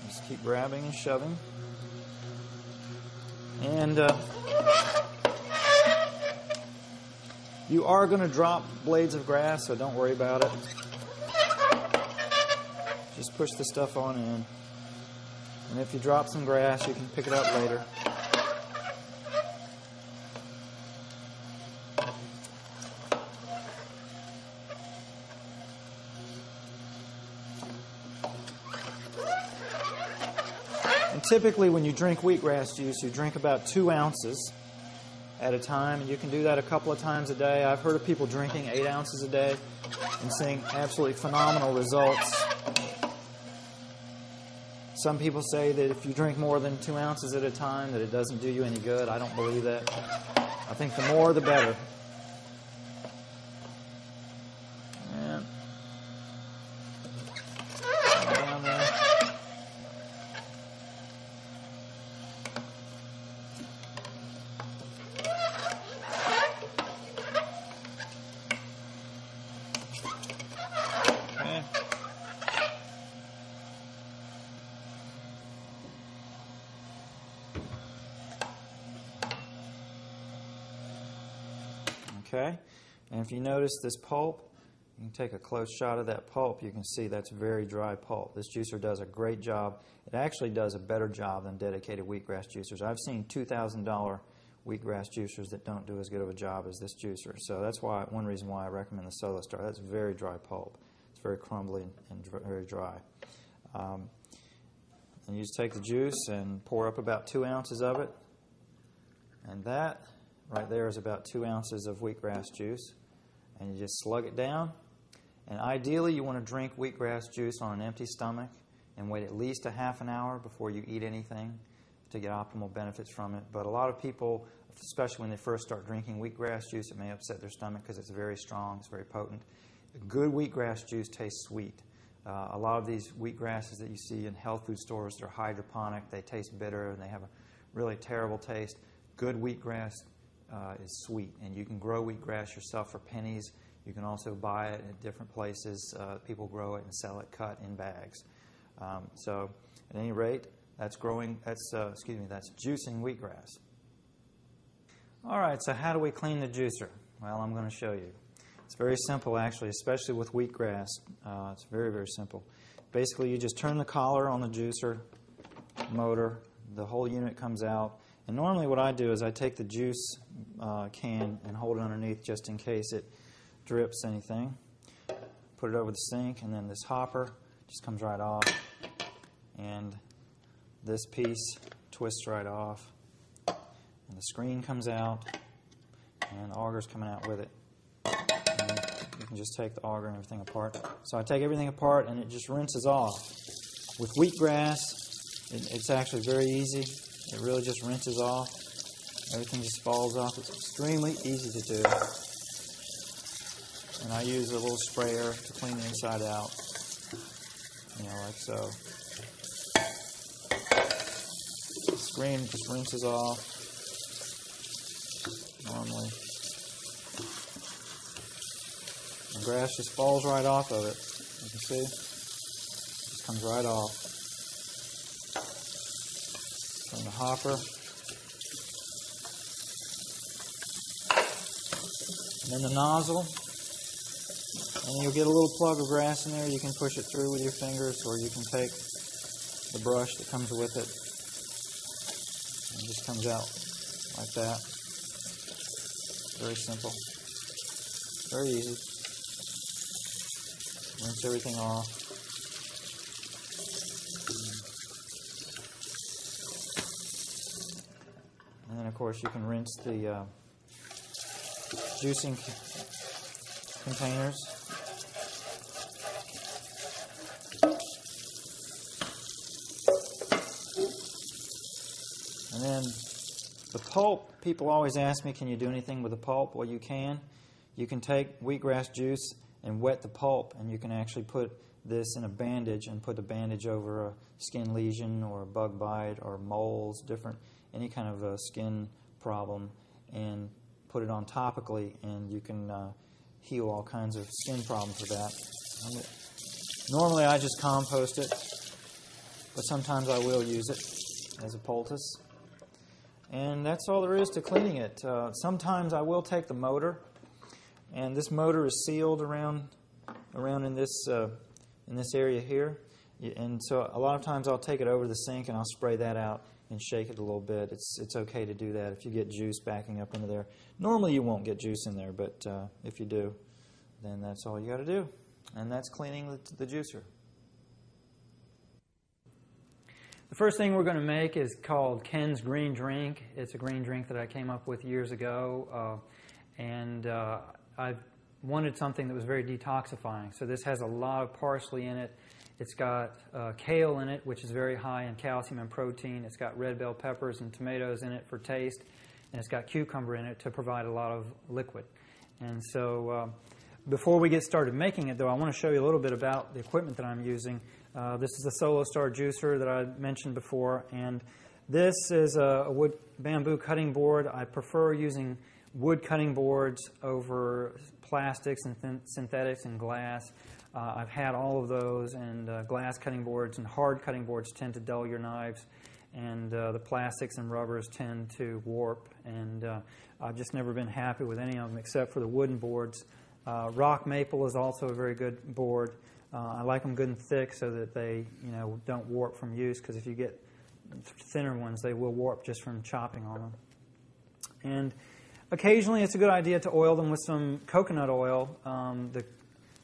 [SPEAKER 2] Just keep grabbing and shoving, and you are going to drop blades of grass, so don't worry about it. Just push the stuff on in. And if you drop some grass, you can pick it up later. And typically when you drink wheatgrass juice, you drink about 2 ounces at a time, and you can do that a couple of times a day. I've heard of people drinking 8 ounces a day and seeing absolutely phenomenal results. Some people say that if you drink more than 2 ounces at a time, that it doesn't do you any good. I don't believe that. I think the more, the better. And down there. Okay. Okay, and if you notice this pulp, you can take a close shot of that pulp. You can see that's very dry pulp. This juicer does a great job. It actually does a better job than dedicated wheatgrass juicers. I've seen $2,000 wheatgrass juicers that don't do as good of a job as this juicer. So that's one reason why I recommend the Solo Star. That's very dry pulp. It's very crumbly and very dry. And you just take the juice and pour up about 2 ounces of it, and that right there is about 2 ounces of wheatgrass juice, and you just slug it down. And ideally, you want to drink wheatgrass juice on an empty stomach and wait at least a half an hour before you eat anything to get optimal benefits from it. But a lot of people, especially when they first start drinking wheatgrass juice, it may upset their stomach because it's very strong, it's very potent. Good wheatgrass juice tastes sweet. A lot of these wheatgrasses that you see in health food stores, they're hydroponic. They taste bitter and they have a really terrible taste. Good wheatgrass is sweet, and you can grow wheatgrass yourself for pennies. You can also buy it at different places. People grow it and sell it cut in bags. So, at any rate, that's juicing wheatgrass. All right, so how do we clean the juicer? Well, I'm going to show you. It's very simple, actually, especially with wheatgrass. It's very, very simple. Basically, you just turn the collar on the juicer motor. The whole unit comes out. And normally what I do is I take the juice can and hold it underneath just in case it drips anything. Put it over the sink, and then this hopper just comes right off. And this piece twists right off. And the screen comes out, and the auger's coming out with it. And you can just take the auger and everything apart. So I take everything apart, and it just rinses off. With wheatgrass, it's actually very easy. It really just rinses off. Everything just falls off. It's extremely easy to do. And I use a little sprayer to clean the inside out, like so. The screen just rinses off normally. The grass just falls right off of it. You can see. It just comes right off. From the hopper. And then the nozzle. And you'll get a little plug of grass in there. You can push it through with your fingers, or you can take the brush that comes with it. And it just comes out like that. Very simple. Very easy. Rinse everything off. And then, of course, you can rinse the juicing containers. And then the pulp, people always ask me, can you do anything with the pulp? Well, you can. You can take wheatgrass juice and wet the pulp, and you can actually put this in a bandage and put the bandage over a skin lesion or a bug bite or moles, any kind of a skin problem, and put it on topically, and you can heal all kinds of skin problems with that. Normally I just compost it, but sometimes I will use it as a poultice. And that's all there is to cleaning it. Sometimes I will take the motor, and this motor is sealed around in this area here. And so a lot of times I'll take it over the sink and I'll spray that out and shake it a little bit. It's okay to do that if you get juice backing up into there. Normally you won't get juice in there, but if you do, then that's all you got to do. And that's cleaning the juicer.
[SPEAKER 1] The first thing we're going to make is called Ken's Green Drink. It's a green drink that I came up with years ago, and I wanted something that was very detoxifying. So this has a lot of parsley in it. It's got kale in it, which is very high in calcium and protein. It's got red bell peppers and tomatoes in it for taste, and it's got cucumber in it to provide a lot of liquid. And so before we get started making it, though, I want to show you a little bit about the equipment that I'm using. This is the Solo Star juicer that I mentioned before, and this is a wood bamboo cutting board. I prefer using wood cutting boards over plastics and synthetics and glass. I've had all of those, and glass cutting boards and hard cutting boards tend to dull your knives, and the plastics and rubbers tend to warp, and I've just never been happy with any of them except for the wooden boards. Rock maple is also a very good board. I like them good and thick so that they don't warp from use, because if you get thinner ones, they will warp just from chopping on them. And occasionally it's a good idea to oil them with some coconut oil.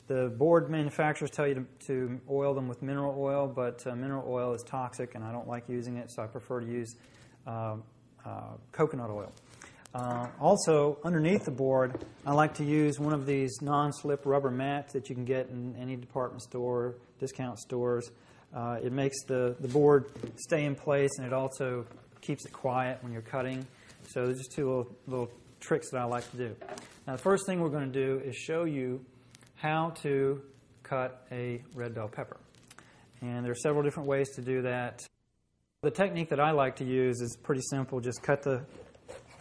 [SPEAKER 1] The board manufacturers tell you to oil them with mineral oil, but mineral oil is toxic and I don't like using it, so I prefer to use coconut oil. Also, underneath the board, I like to use one of these non-slip rubber mats that you can get in any department store, discount stores. It makes the board stay in place, and it also keeps it quiet when you're cutting. So there's just two little tricks that I like to do. Now, the first thing we're going to do is show you how to cut a red bell pepper. And there are several different ways to do that. The technique that I like to use is pretty simple. Just cut the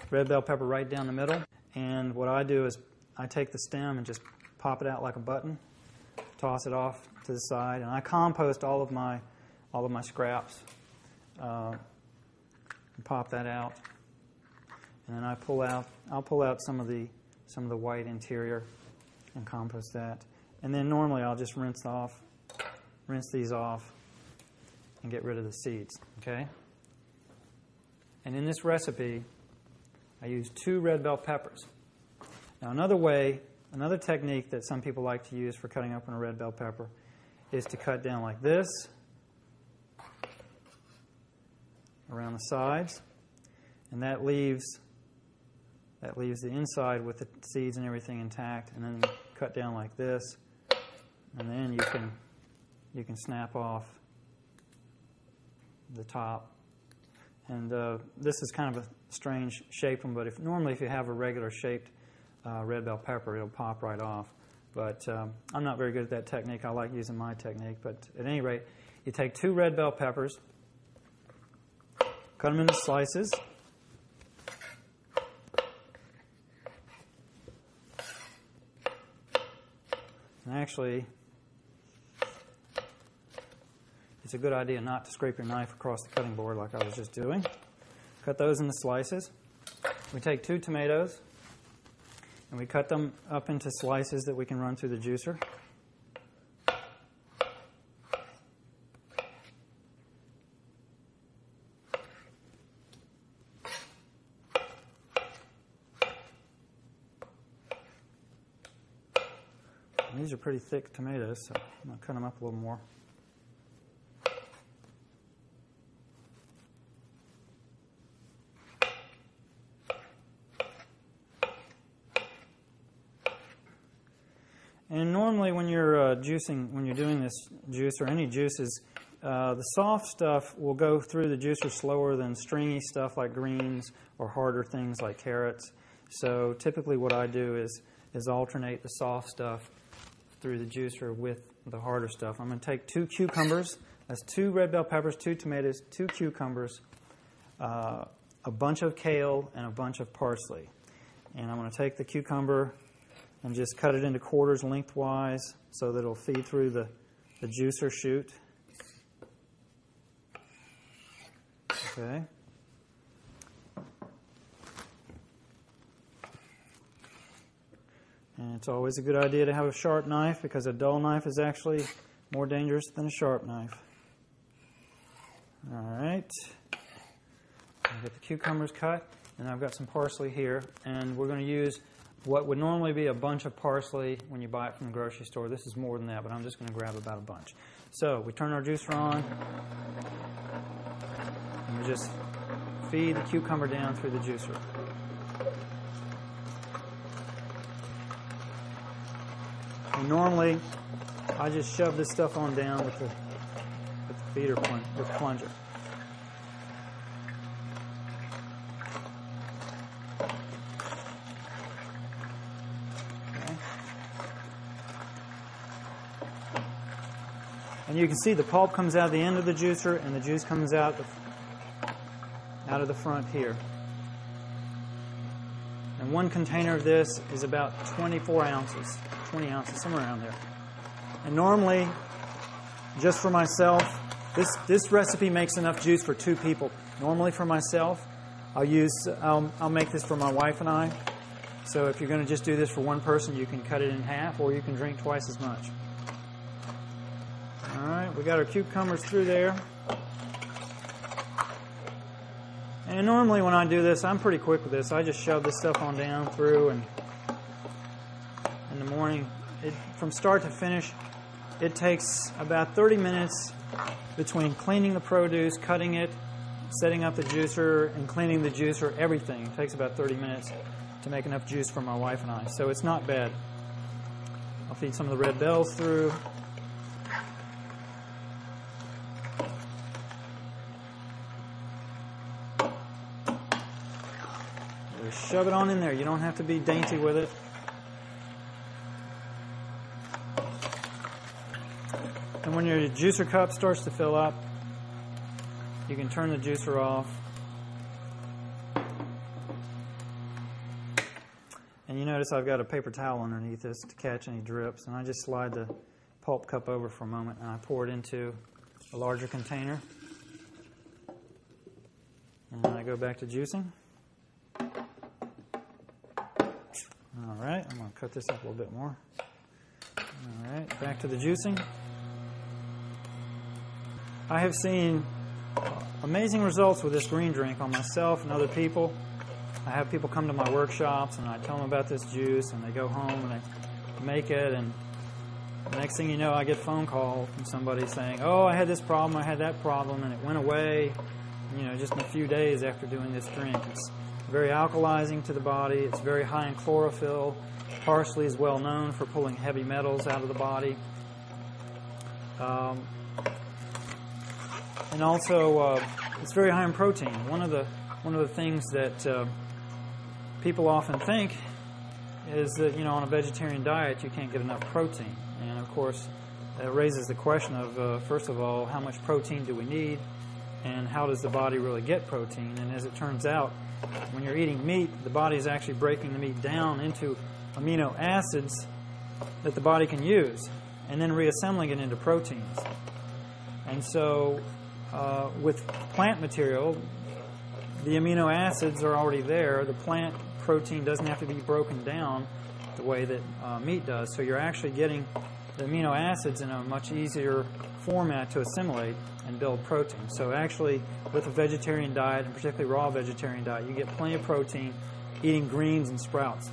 [SPEAKER 1] red bell pepper right down the middle. And what I do is I take the stem and just pop it out like a button, toss it off to the side, and I compost all of my scraps. And pop that out, and then I'll pull out some of the white interior and compost that. And then normally I'll just rinse these off and get rid of the seeds, okay? And in this recipe, I use 2 red bell peppers. Now another technique that some people like to use for cutting open a red bell pepper is to cut down like this around the sides, and that leaves the inside with the seeds and everything intact, and then cut down like this, and then you can snap off the top. And this is kind of a strange shape one, but normally if you have a regular shaped red bell pepper, it'll pop right off. But I'm not very good at that technique. I like using my technique. But at any rate, you take 2 red bell peppers, cut them into slices. And actually, it's a good idea not to scrape your knife across the cutting board like I was just doing. Cut those into slices. We take 2 tomatoes, and we cut them up into slices that we can run through the juicer. And these are pretty thick tomatoes, so I'm going to cut them up a little more. And normally when you're juicing, when you're doing this juice or any juices, the soft stuff will go through the juicer slower than stringy stuff like greens or harder things like carrots. So typically what I do is alternate the soft stuff through the juicer with the harder stuff. I'm going to take 2 cucumbers. That's 2 red bell peppers, 2 tomatoes, 2 cucumbers, a bunch of kale, and a bunch of parsley. And I'm going to take the cucumber and just cut it into quarters lengthwise so that it'll feed through the juicer chute. Okay. And it's always a good idea to have a sharp knife because a dull knife is actually more dangerous than a sharp knife. All right. I've got the cucumbers cut, and I've got some parsley here, and we're going to use what would normally be a bunch of parsley when you buy it from the grocery store. This is more than that, but I'm just going to grab about a bunch. So we turn our juicer on, and we just feed the cucumber down through the juicer. And normally, I just shove this stuff on down with the feeder plunger. And you can see the pulp comes out the end of the juicer and the juice comes out of the front here. And one container of this is about 24 ounces, 20 ounces, somewhere around there. And normally, just for myself, this recipe makes enough juice for 2 people. Normally for myself, I'll make this for my wife and I. So if you're going to just do this for one person, you can cut it in half or you can drink twice as much. All right, we got our cucumbers through there. And normally when I do this, I'm pretty quick with this. I just shove this stuff on down through, and in the morning, from start to finish, it takes about 30 minutes between cleaning the produce, cutting it, setting up the juicer, and cleaning the juicer, everything. It takes about 30 minutes to make enough juice for my wife and I. So it's not bad. I'll feed some of the red bells through. Just shove it on in there. You don't have to be dainty with it. And when your juicer cup starts to fill up, you can turn the juicer off. And you notice I've got a paper towel underneath this to catch any drips. And I just slide the pulp cup over for a moment and I pour it into a larger container. And then I go back to juicing. All right, I'm going to cut this up a little bit more. All right, back to the juicing. I have seen amazing results with this green drink on myself and other people. I have people come to my workshops and I tell them about this juice and they go home and they make it, and the next thing you know I get a phone call from somebody saying, oh, I had this problem, I had that problem, and it went away, just in a few days after doing this drink. It's very alkalizing to the body. It's very high in chlorophyll. Parsley is well known for pulling heavy metals out of the body. And also, it's very high in protein. One of the things that people often think is that, on a vegetarian diet you can't get enough protein. And of course, that raises the question of, first of all, how much protein do we need? And how does the body really get protein? And as it turns out, when you're eating meat, the body is actually breaking the meat down into amino acids that the body can use, and then reassembling it into proteins. And so, with plant material, the amino acids are already there. The plant protein doesn't have to be broken down the way that meat does. So you're actually getting the amino acids in a much easier format to assimilate and build protein. So actually, with a vegetarian diet, and particularly raw vegetarian diet, you get plenty of protein eating greens and sprouts.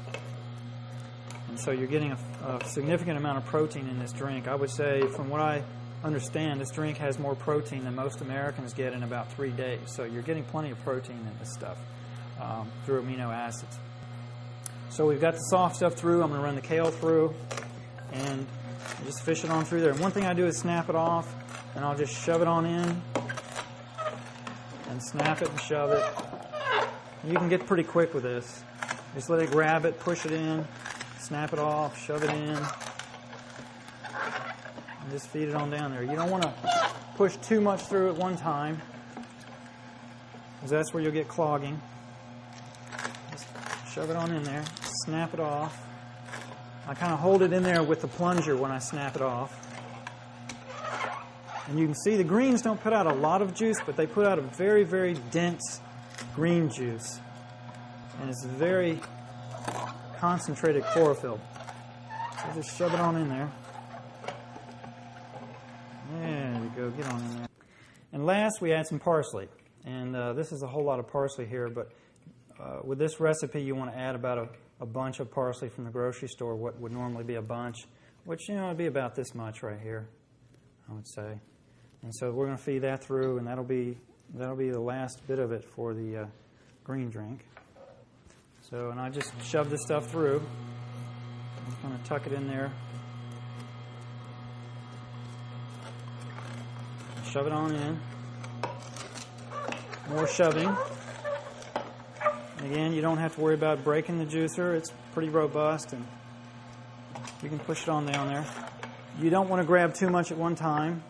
[SPEAKER 1] And so you're getting a significant amount of protein in this drink. I would say, from what I understand, this drink has more protein than most Americans get in about 3 days. So you're getting plenty of protein in this stuff through amino acids. So we've got the soft stuff through. I'm going to run the kale through and just fish it on through there. And one thing I do is snap it off, and I'll just shove it on in and snap it and shove it. And you can get pretty quick with this. Just let it grab it, push it in, snap it off, shove it in, and just feed it on down there. You don't want to push too much through at one time, because that's where you'll get clogging. Just shove it on in there, snap it off. I kind of hold it in there with the plunger when I snap it off. And you can see the greens don't put out a lot of juice, but they put out a very, very dense green juice. And it's very concentrated chlorophyll. So just shove it on in there. There you go, get on in there. And last, we add some parsley. And this is a whole lot of parsley here, but with this recipe, you want to add about a bunch of parsley from the grocery store, what would normally be a bunch, which, would be about this much right here, I would say. And so we're going to feed that through, and that'll be the last bit of it for the green drink. So, and I just shove this stuff through. I'm just going to tuck it in there. Shove it on in. More shoving. And again, you don't have to worry about breaking the juicer. It's pretty robust, and you can push it on down there. You don't want to grab too much at one time,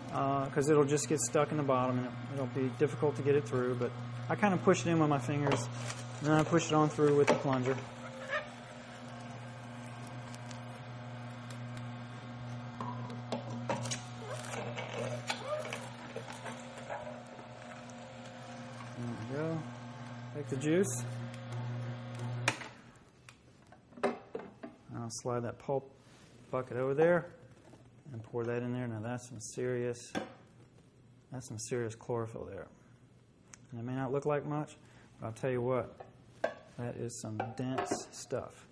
[SPEAKER 1] because it'll just get stuck in the bottom, and it'll be difficult to get it through. But I kind of push it in with my fingers, and then I push it on through with the plunger. There we go. Take the juice. I'll slide that pulp bucket over there and pour that in there. Now that's some serious chlorophyll there. And it may not look like much, but I'll tell you what, that is some dense stuff.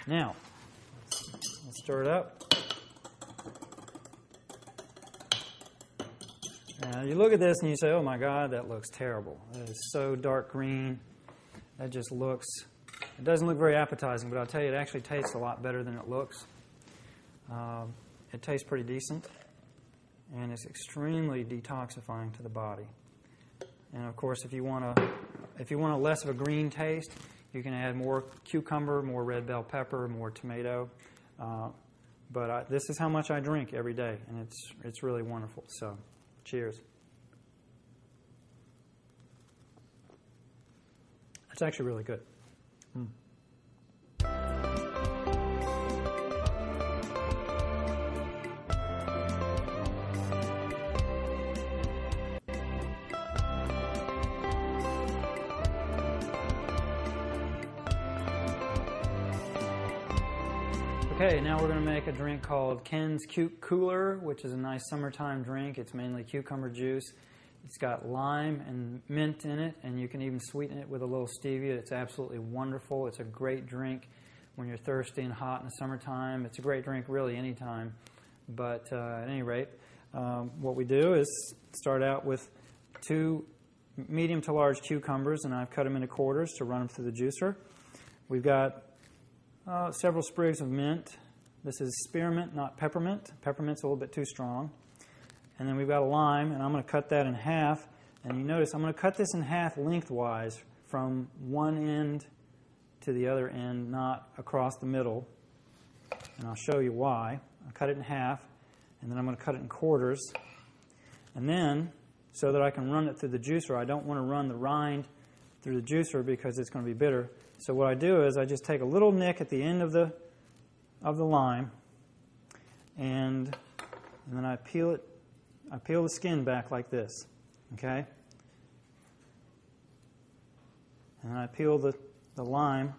[SPEAKER 1] Now, let's stir it up. Now you look at this and you say, oh my God, that looks terrible. That is so dark green. That just looks, it doesn't look very appetizing, but I'll tell you, it actually tastes a lot better than it looks. It tastes pretty decent, and it's extremely detoxifying to the body. And of course, if you want a less of a green taste, you can add more cucumber, more red bell pepper, more tomato. But this is how much I drink every day, and it's really wonderful. So, cheers. It's actually really good. Okay, now we're going to make a drink called Ken's Cute Cooler, which is a nice summertime drink. It's mainly cucumber juice. It's got lime and mint in it, and you can even sweeten it with a little stevia. It's absolutely wonderful. It's a great drink when you're thirsty and hot in the summertime. It's a great drink really anytime. But at any rate, what we do is start out with 2 medium to large cucumbers, and I've cut them into quarters to run them through the juicer. We've got several sprigs of mint. This is spearmint, not peppermint. Peppermint's a little bit too strong. And then we've got a lime, and I'm going to cut that in half. And you notice I'm going to cut this in half lengthwise from one end to the other end, not across the middle. And I'll show you why. I'll cut it in half, and then I'm going to cut it in quarters. And then, so that I can run it through the juicer, I don't want to run the rind through the juicer because it's going to be bitter. So what I do is I just take a little nick at the end of the lime, and then I peel it. I peel the skin back like this, okay? And then I peel the lime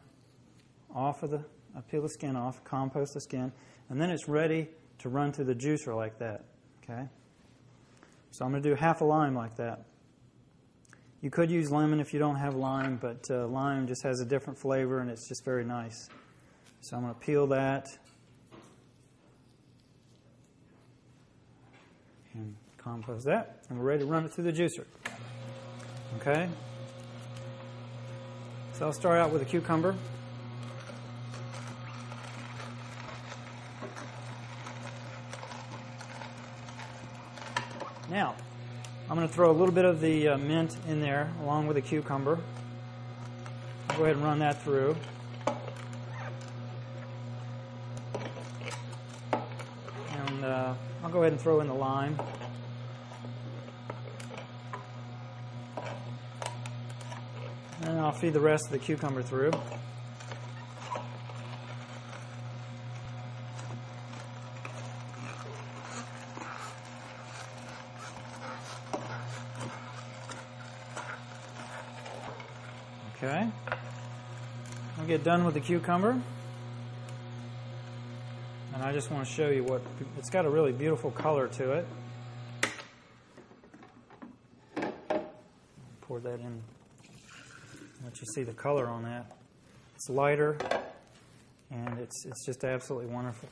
[SPEAKER 1] off of I peel the skin off, compost the skin, and then it's ready to run through the juicer like that, okay? So I'm going to do half a lime like that. You could use lemon if you don't have lime, but lime just has a different flavor, and it's just very nice. So I'm going to peel that and compost that, and we're ready to run it through the juicer. Okay? So I'll start out with a cucumber. Now, I'm going to throw a little bit of the mint in there along with the cucumber. I'll go ahead and run that through. And I'll go ahead and throw in the lime. And I'll feed the rest of the cucumber through. Okay. I'll get done with the cucumber. And I just want to show you it's got a really beautiful color to it. Pour that in. Let you see the color on that. It's lighter, and it's just absolutely wonderful.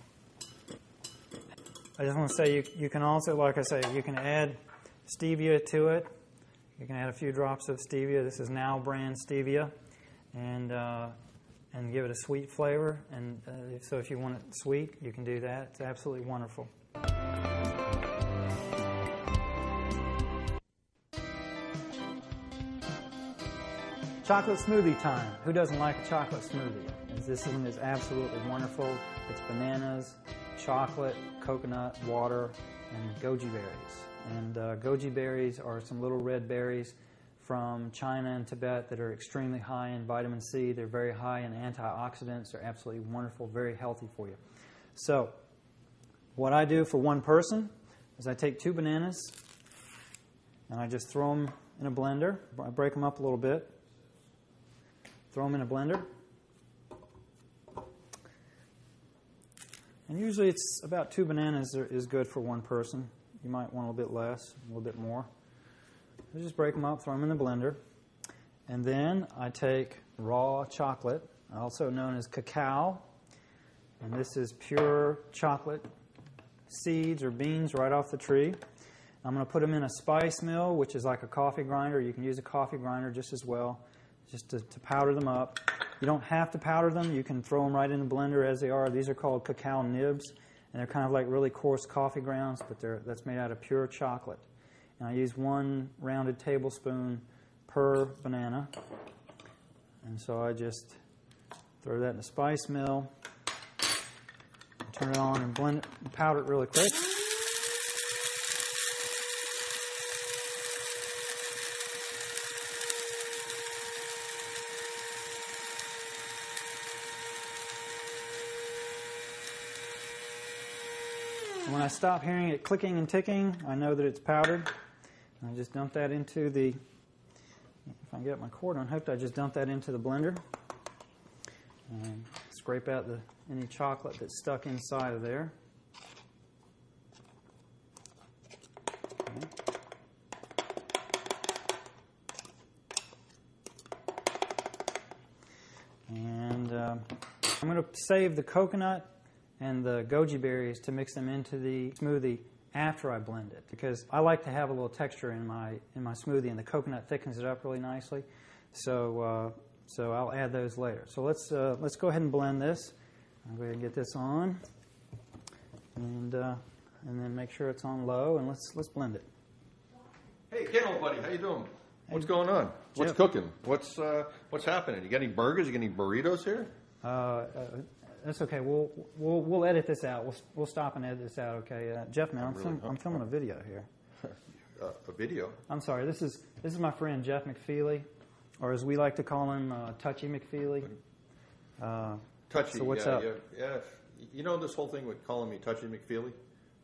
[SPEAKER 1] I just want to say you can also, like I say, you can add stevia to it. You can add a few drops of stevia. This is Now brand stevia, and give it a sweet flavor. And so if you want it sweet, you can do that. It's absolutely wonderful. Chocolate smoothie time. Who doesn't like a chocolate smoothie? This one is absolutely wonderful. It's bananas, chocolate, coconut, water, and goji berries. And goji berries are some little red berries from China and Tibet that are extremely high in vitamin C. They're very high in antioxidants. They're absolutely wonderful, very healthy for you. So what I do for one person is I take 2 bananas and I just throw them in a blender. I break them up a little bit. Throw them in a blender. And usually it's about 2 bananas is good for one person. You might want a little bit less, a little bit more. I just break them up, throw them in the blender. And then I take raw chocolate, also known as cacao. And this is pure chocolate seeds or beans right off the tree. I'm going to put them in a spice mill, which is like a coffee grinder. You can use a coffee grinder just as well, just to powder them up. You don't have to powder them. You can throw them right in the blender as they are. These are called cacao nibs, and they're kind of like really coarse coffee grounds, but that's made out of pure chocolate. And I use 1 rounded tablespoon per banana. And so I just throw that in the spice mill, Turn it on and blend it, powder it really quick. When I stop hearing it clicking and ticking, I know that it's powdered. And I just dump that into the, if I can get my cord unhooked, I just dump that into the blender. And scrape out any chocolate that's stuck inside of there. Okay. And I'm going to save the coconut and the goji berries to mix them into the smoothie after I blend it, because I like to have a little texture in my smoothie, and the coconut thickens it up really nicely. So I'll add those later. So let's go ahead and blend this. I'll go ahead and get this on, and then make sure it's on low, and let's blend it.
[SPEAKER 3] Hey, Ken, old buddy, how you doing? What's going on? What's cooking? What's happening? You got any burgers? You got any burritos here?
[SPEAKER 1] That's okay. We'll edit this out. We'll stop and edit this out. Okay, Jeff, man, I'm filming a video here.
[SPEAKER 3] A video?
[SPEAKER 1] I'm sorry. This is my friend Jeff McFeely, or as we like to call him, Touchy McFeely.
[SPEAKER 3] Touchy.
[SPEAKER 1] So what's
[SPEAKER 3] yeah,
[SPEAKER 1] up?
[SPEAKER 3] Yeah. You know this whole thing with calling me Touchy McFeely?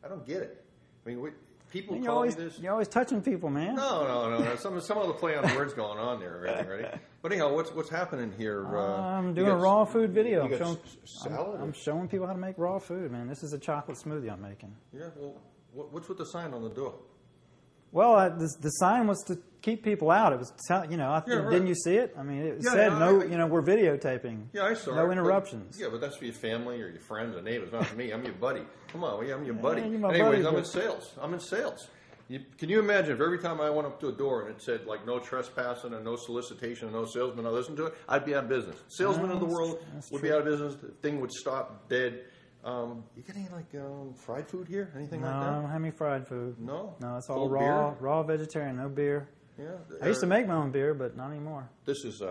[SPEAKER 3] I don't get it. I mean, people call me this.
[SPEAKER 1] You're always touching people, man.
[SPEAKER 3] No. Some other play on words going on there, right? But anyhow, what's happening here?
[SPEAKER 1] I'm doing a raw food video.
[SPEAKER 3] Salad?
[SPEAKER 1] I'm showing people how to make raw food, man. This is a chocolate smoothie I'm making.
[SPEAKER 3] Yeah. Well, what's with the sign on the door?
[SPEAKER 1] Well, the sign was to keep people out. It was, didn't you see it? I mean, it said we're videotaping.
[SPEAKER 3] Yeah, I saw it.
[SPEAKER 1] No interruptions.
[SPEAKER 3] But that's for your family or your friends or neighbors, not for me. I'm your buddy. Come on, I'm your buddy.
[SPEAKER 1] You're my
[SPEAKER 3] Anyways,
[SPEAKER 1] buddy,
[SPEAKER 3] I'm in sales. Can you imagine if every time I went up to a door and it said like no trespassing and no solicitation and no salesman, I listened to it, I'd be out of business. Salesmen of the world would be out of business. The thing would stop dead. You got any fried food here? Anything like that?
[SPEAKER 1] No, I don't have any fried food.
[SPEAKER 3] No?
[SPEAKER 1] No, it's all raw vegetarian, no beer.
[SPEAKER 3] Yeah.
[SPEAKER 1] I used to make my own beer, but not anymore.
[SPEAKER 3] This is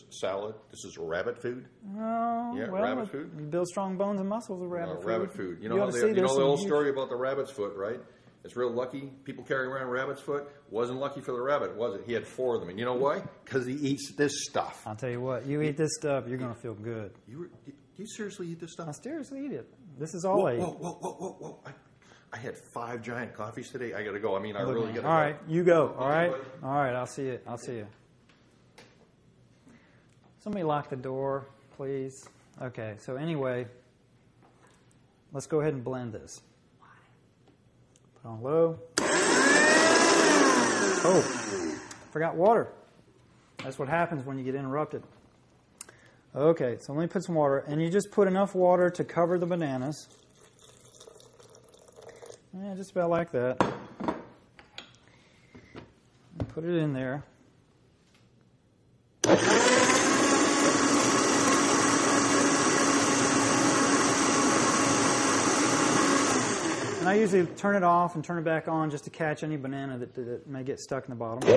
[SPEAKER 3] salad. This is rabbit food.
[SPEAKER 1] Oh,
[SPEAKER 3] yeah,
[SPEAKER 1] well,
[SPEAKER 3] rabbit food.
[SPEAKER 1] You build strong bones and muscles with rabbit food.
[SPEAKER 3] Rabbit food. You
[SPEAKER 1] ought
[SPEAKER 3] know
[SPEAKER 1] to see
[SPEAKER 3] the
[SPEAKER 1] this
[SPEAKER 3] old story about the rabbit's foot, right? It's real lucky. People carry around rabbit's foot. Wasn't lucky for the rabbit, was it? He had 4 of them. And you know why? Because he eats this stuff.
[SPEAKER 1] I'll tell you what. You eat this stuff, you're going to feel good.
[SPEAKER 3] You seriously eat this stuff?
[SPEAKER 1] I seriously eat it. This is all I eat.
[SPEAKER 3] Whoa. I had 5 giant coffees today. I got to go. I mean, I really got to go.
[SPEAKER 1] All right, you go. All right? All right, I'll see you. Somebody lock the door, please. Okay, so anyway, let's go ahead and blend this. Put on low. Oh, forgot water. That's what happens when you get interrupted. Okay, so let me put some water. And you just put enough water to cover the bananas. Yeah, just about like that. Put it in there. And I usually turn it off and turn it back on just to catch any banana that may get stuck in the bottom.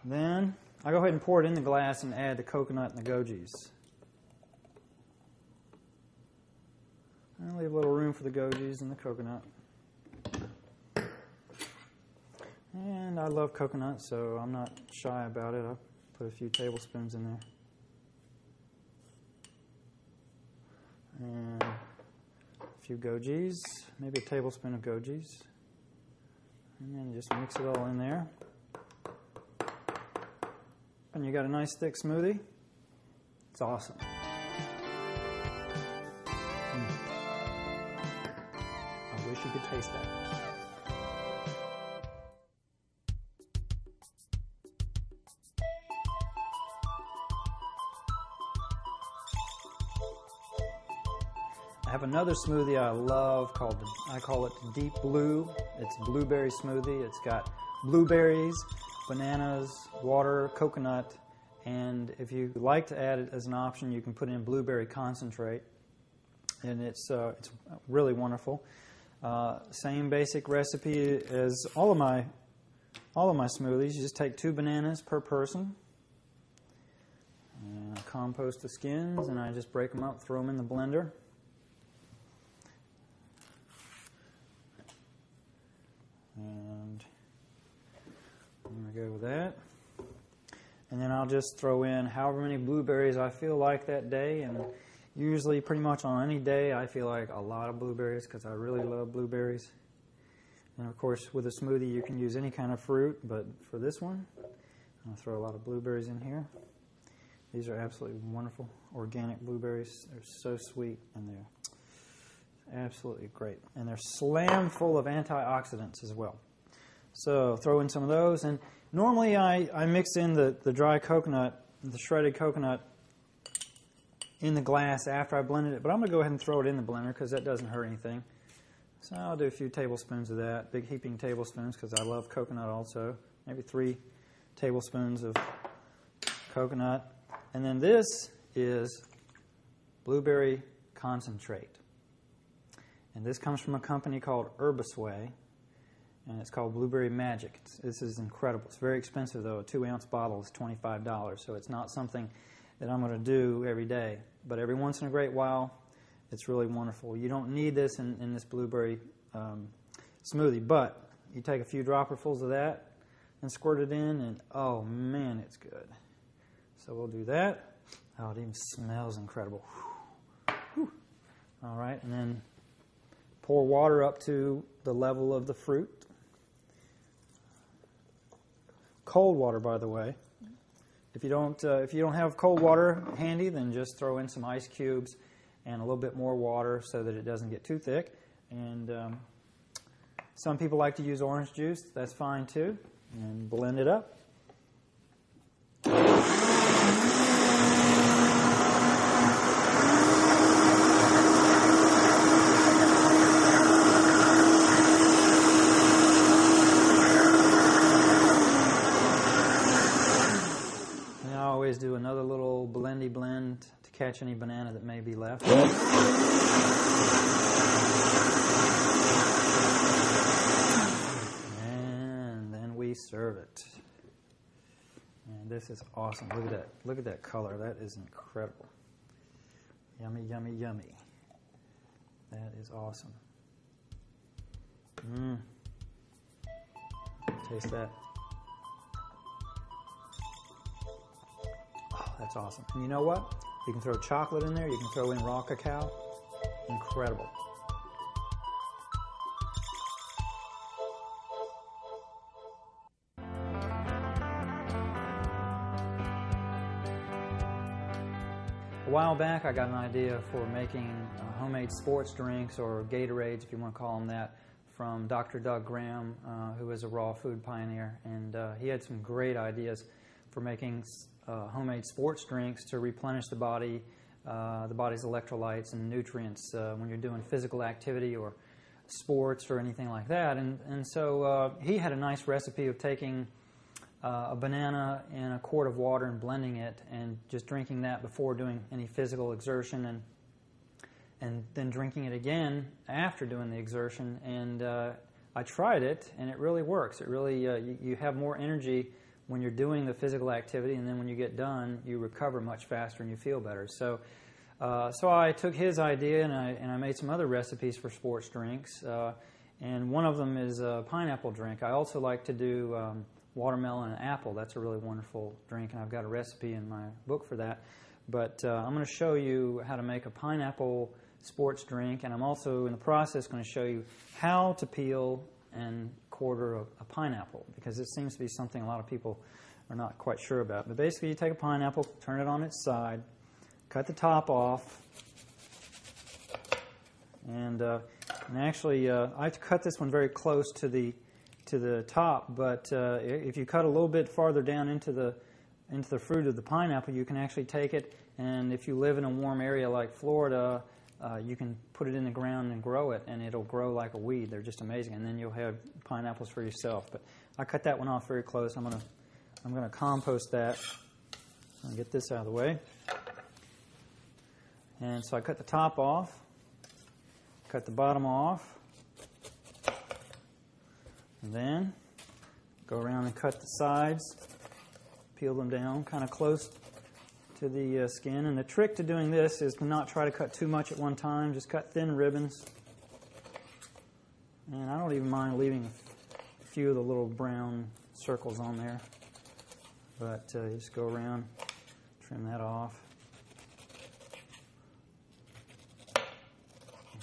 [SPEAKER 1] Then I'll go ahead and pour it in the glass and add the coconut and the gojis. I'll leave a little room for the gojis and the coconut. And I love coconut, so I'm not shy about it. I'll put a few tablespoons in there. And a few gojis, maybe a tablespoon of gojis. And then just mix it all in there. And you got a nice thick smoothie. It's awesome. I wish you could taste that. I have another smoothie I love I call it Deep Blue. It's blueberry smoothie. It's got blueberries, bananas, water, coconut, and if you like to add it as an option, you can put in blueberry concentrate, and it's really wonderful. Same basic recipe as all of my smoothies. You just take 2 bananas per person. And I compost the skins, and I just break them up, throw them in the blender. And there we go with that. And then I'll just throw in however many blueberries I feel like that day. And usually, pretty much on any day, I feel like a lot of blueberries because I really love blueberries. And of course, with a smoothie, you can use any kind of fruit, but for this one, I'm going to throw a lot of blueberries in here. These are absolutely wonderful organic blueberries. They're so sweet, and they're absolutely great. And they're slam full of antioxidants as well. So throw in some of those. And normally I mix in the dry coconut, the shredded coconut, in the glass after I blended it. But I'm going to go ahead and throw it in the blender because that doesn't hurt anything. So I'll do a few tablespoons of that, big heaping tablespoons, because I love coconut also. Maybe 3 tablespoons of coconut. And then this is blueberry concentrate. And this comes from a company called Herbisway, and it's called Blueberry Magic. This is incredible. It's very expensive, though. A 2-ounce bottle is $25, so it's not something that I'm going to do every day. But every once in a great while, it's really wonderful. You don't need this in this blueberry smoothie, but you take a few dropperfuls of that and squirt it in, and oh man, it's good. So we'll do that. Oh, it even smells incredible. Whew. All right, and then pour water up to the level of the fruit. Cold water, by the way. If you don't have cold water handy, then just throw in some ice cubes and a little bit more water so that it doesn't get too thick. And some people like to use orange juice. That's fine too. And blend it up. Do another little blendy blend to catch any banana that may be left. And then we serve it. And this is awesome. Look at that. Look at that color. That is incredible. Yummy, yummy, yummy. That is awesome. Taste that. That's awesome. And you know what? You can throw chocolate in there. You can throw in raw cacao. Incredible. A while back, I got an idea for making homemade sports drinks, or Gatorades, if you want to call them that, from Dr. Doug Graham, who is a raw food pioneer. And he had some great ideas for making homemade sports drinks to replenish the body's electrolytes and nutrients when you're doing physical activity or sports or anything like that. And so he had a nice recipe of taking a banana in a quart of water and blending it and just drinking that before doing any physical exertion, and then drinking it again after doing the exertion. And I tried it, and it really works. It really you have more energy when you're doing the physical activity, and then when you get done, you recover much faster and you feel better. So I took his idea and I made some other recipes for sports drinks, and one of them is a pineapple drink. I also like to do watermelon and apple. That's a really wonderful drink, and I've got a recipe in my book for that. But I'm going to show you how to make a pineapple sports drink, and I'm also in the process going to show you how to peel and quarter a pineapple, because it seems to be something a lot of people are not quite sure about. But basically, you take a pineapple, turn it on its side, cut the top off, and actually, I cut this one very close to the top. But if you cut a little bit farther down into the fruit of the pineapple, you can actually take it, and if you live in a warm area like Florida, you can put it in the ground and grow it, and it'll grow like a weed. They're just amazing, and then you'll have pineapples for yourself. But I cut that one off very close. I'm gonna compost that. I'm gonna get this out of the way. And so I cut the top off, cut the bottom off, And then go around and cut the sides, peel them down kind of close to the skin. And the trick to doing this is to not try to cut too much at one time. Just cut thin ribbons. And I don't even mind leaving a few of the little brown circles on there. But just go around, trim that off.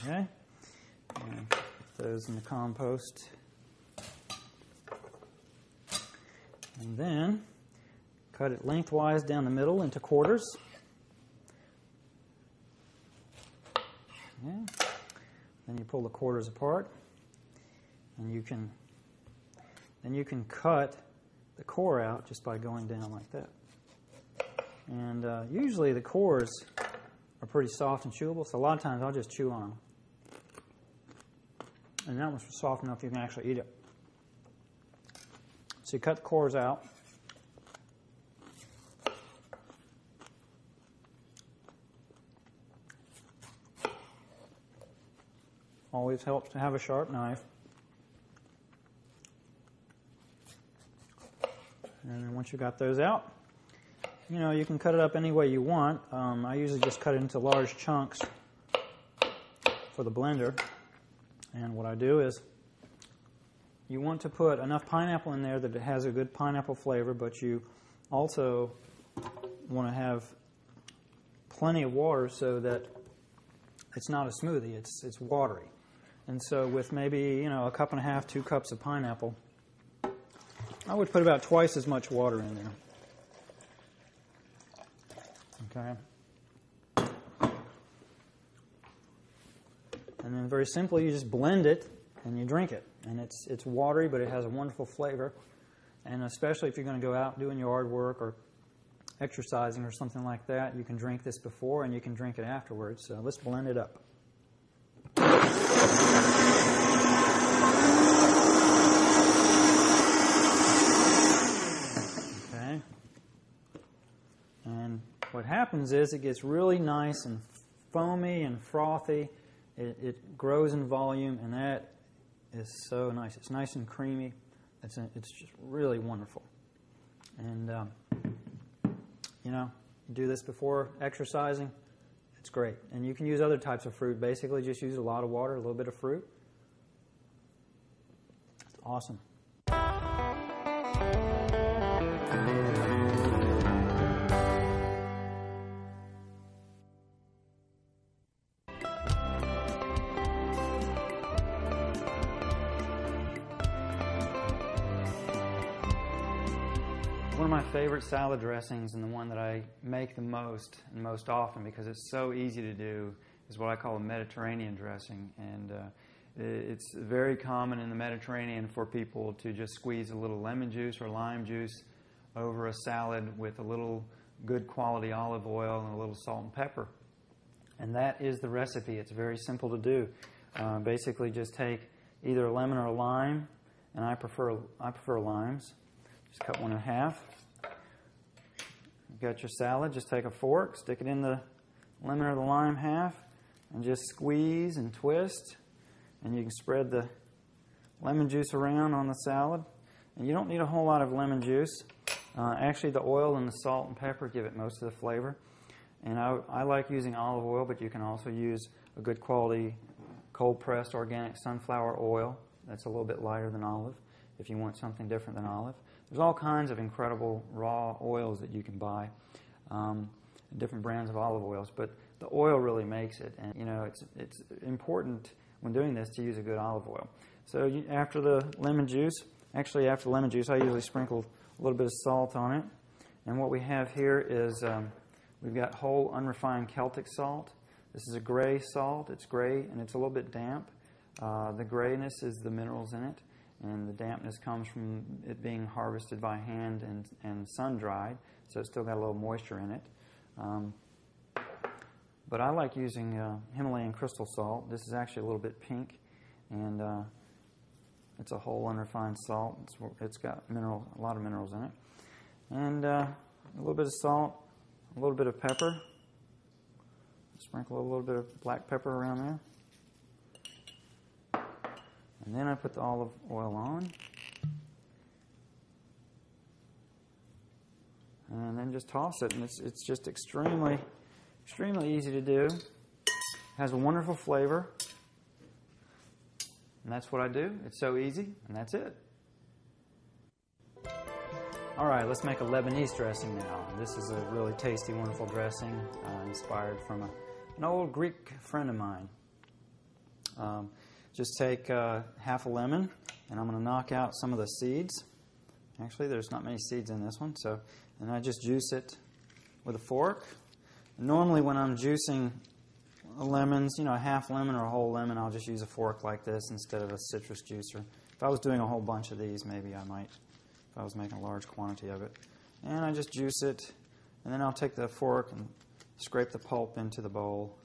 [SPEAKER 1] Okay. And put those in the compost. And then cut it lengthwise down the middle into quarters. Yeah. Then you pull the quarters apart, and you can cut the core out just by going down like that. And usually the cores are pretty soft and chewable, so a lot of times I'll just chew on them. And that one's soft enough you can actually eat it. So you cut the cores out. Always helps to have a sharp knife. And then once you got those out, you know, you can cut it up any way you want. I usually just cut it into large chunks for the blender. And what I do is, you want to put enough pineapple in there that it has a good pineapple flavor, but you also want to have plenty of water so that it's not a smoothie, it's watery. And so with maybe, you know, 1.5 cups, 2 cups of pineapple, I would put about twice as much water in there. Okay. And then very simply, you just blend it and you drink it. And it's watery, but it has a wonderful flavor. And especially if you're going to go out doing yard work or exercising or something like that, you can drink this before and you can drink it afterwards. So let's blend it up. Okay. And what happens is it gets really nice and foamy and frothy. It grows in volume, and that is so nice. It's nice and creamy. It's just really wonderful. And, you know, you do this before exercising, it's great. And you can use other types of fruit. Basically, just use a lot of water, a little bit of fruit. It's awesome. One of my favorite salad dressings, and the one that I make the most and most often because it's so easy to do, is what I call a Mediterranean dressing. And it's very common in the Mediterranean for people to just squeeze a little lemon juice or lime juice over a salad with a little good quality olive oil and a little salt and pepper. And that is the recipe. It's very simple to do. Basically just take either a lemon or a lime, and I prefer limes. Just cut one in half. You've got your salad. Just take a fork, stick it in the lemon or the lime half, and just squeeze and twist. And you can spread the lemon juice around on the salad. And you don't need a whole lot of lemon juice. Actually, the oil and the salt and pepper give it most of the flavor. And I like using olive oil, but you can also use a good quality cold-pressed organic sunflower oil. That's a little bit lighter than olive if you want something different than olive. There's all kinds of incredible raw oils that you can buy, different brands of olive oils, but the oil really makes it. And you know, it's important when doing this to use a good olive oil. So after the lemon juice, I usually sprinkle a little bit of salt on it. And what we have here is we've got whole unrefined Celtic salt. This is a gray salt. It's gray and it's a little bit damp. The grayness is the minerals in it. And the dampness comes from it being harvested by hand and sun-dried, so it's still got a little moisture in it. But I like using Himalayan crystal salt. This is actually a little bit pink, and it's a whole unrefined salt. It's got a lot of minerals in it. And a little bit of salt, a little bit of pepper. Sprinkle a little bit of black pepper around there. And then I put the olive oil on. and then just toss it. And it's just extremely easy to do. Has a wonderful flavor. And that's what I do. It's so easy, and that's it. All right, let's make a Lebanese dressing now. This is a really tasty, wonderful dressing inspired from an old Greek friend of mine. Just take half a lemon, and I'm going to knock out some of the seeds. Actually, there's not many seeds in this one, and I just juice it with a fork. And normally when I'm juicing lemons, a half lemon or a whole lemon, I'll just use a fork like this instead of a citrus juicer. If I was doing a whole bunch of these, maybe I might, if I was making a large quantity of it. And I just juice it, and then I'll take the fork and scrape the pulp into the bowl,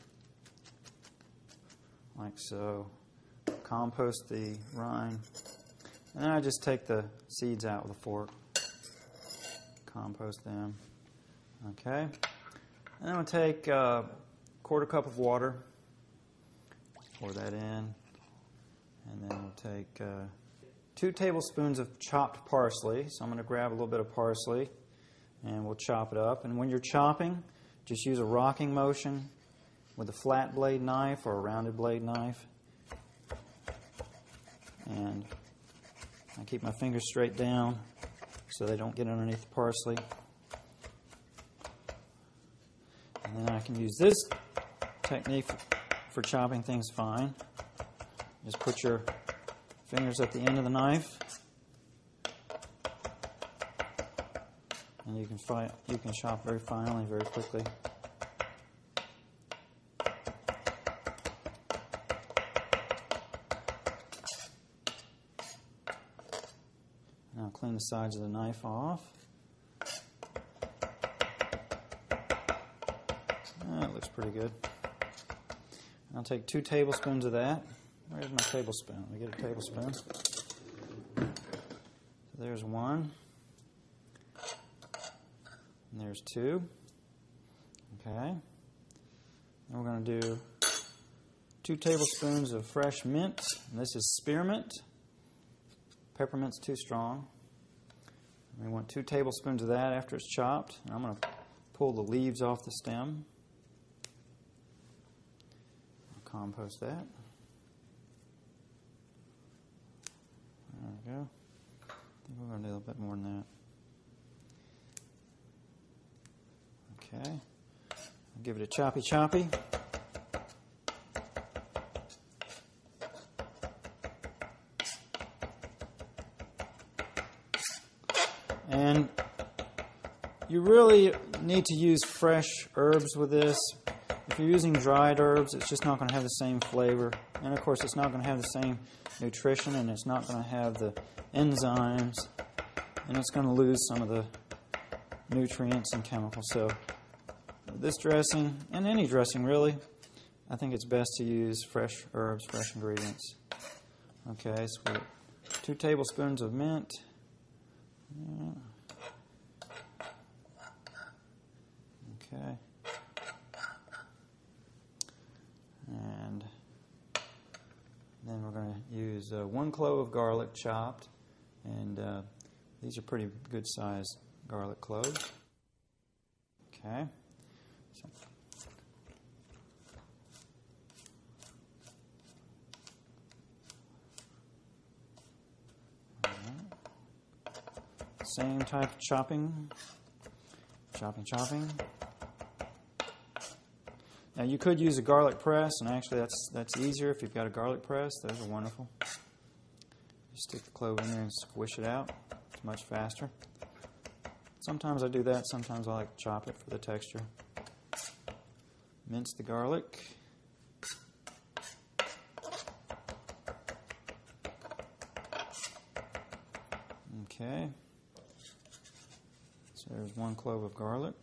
[SPEAKER 1] like so. Compost the rind, and then I just take the seeds out with a fork, compost them. Okay, and then I'll take a quarter cup of water, pour that in, and then we'll take 2 tablespoons of chopped parsley. So I'm going to grab a little bit of parsley, and we'll chop it up. And when you're chopping, just use a rocking motion with a flat blade knife or a rounded blade knife. And I keep my fingers straight down so they don't get underneath the parsley. And then I can use this technique for chopping things fine. Just put your fingers at the end of the knife, and you can chop very finely, very quickly. Now clean the sides of the knife off. That looks pretty good. I'll take 2 tablespoons of that. Where's my tablespoon? Let me get a tablespoon. So there's 1. And there's 2. Okay. Then we're going to do 2 tablespoons of fresh mint. And this is spearmint. Peppermint's too strong. We want 2 tablespoons of that after it's chopped. And I'm going to pull the leaves off the stem. I'll compost that. There we go. I think we're going to do a little bit more than that. Okay. I'll give it a choppy. And you really need to use fresh herbs with this. If you're using dried herbs, it's just not going to have the same flavor. And of course, it's not going to have the same nutrition, and it's not going to have the enzymes, and it's going to lose some of the nutrients and chemicals. So this dressing, and any dressing really, I think it's best to use fresh herbs, fresh ingredients. Okay, so we have 2 tablespoons of mint. Yeah. Okay. And then we're going to use 1 clove of garlic chopped, and these are pretty good sized garlic cloves. Okay. So, same type of chopping. Now you could use a garlic press, and actually that's easier if you've got a garlic press. Those are wonderful. Just stick the clove in there and squish it out. It's much faster. Sometimes I do that. Sometimes I like to chop it for the texture. Mince the garlic. Okay. So there's 1 clove of garlic.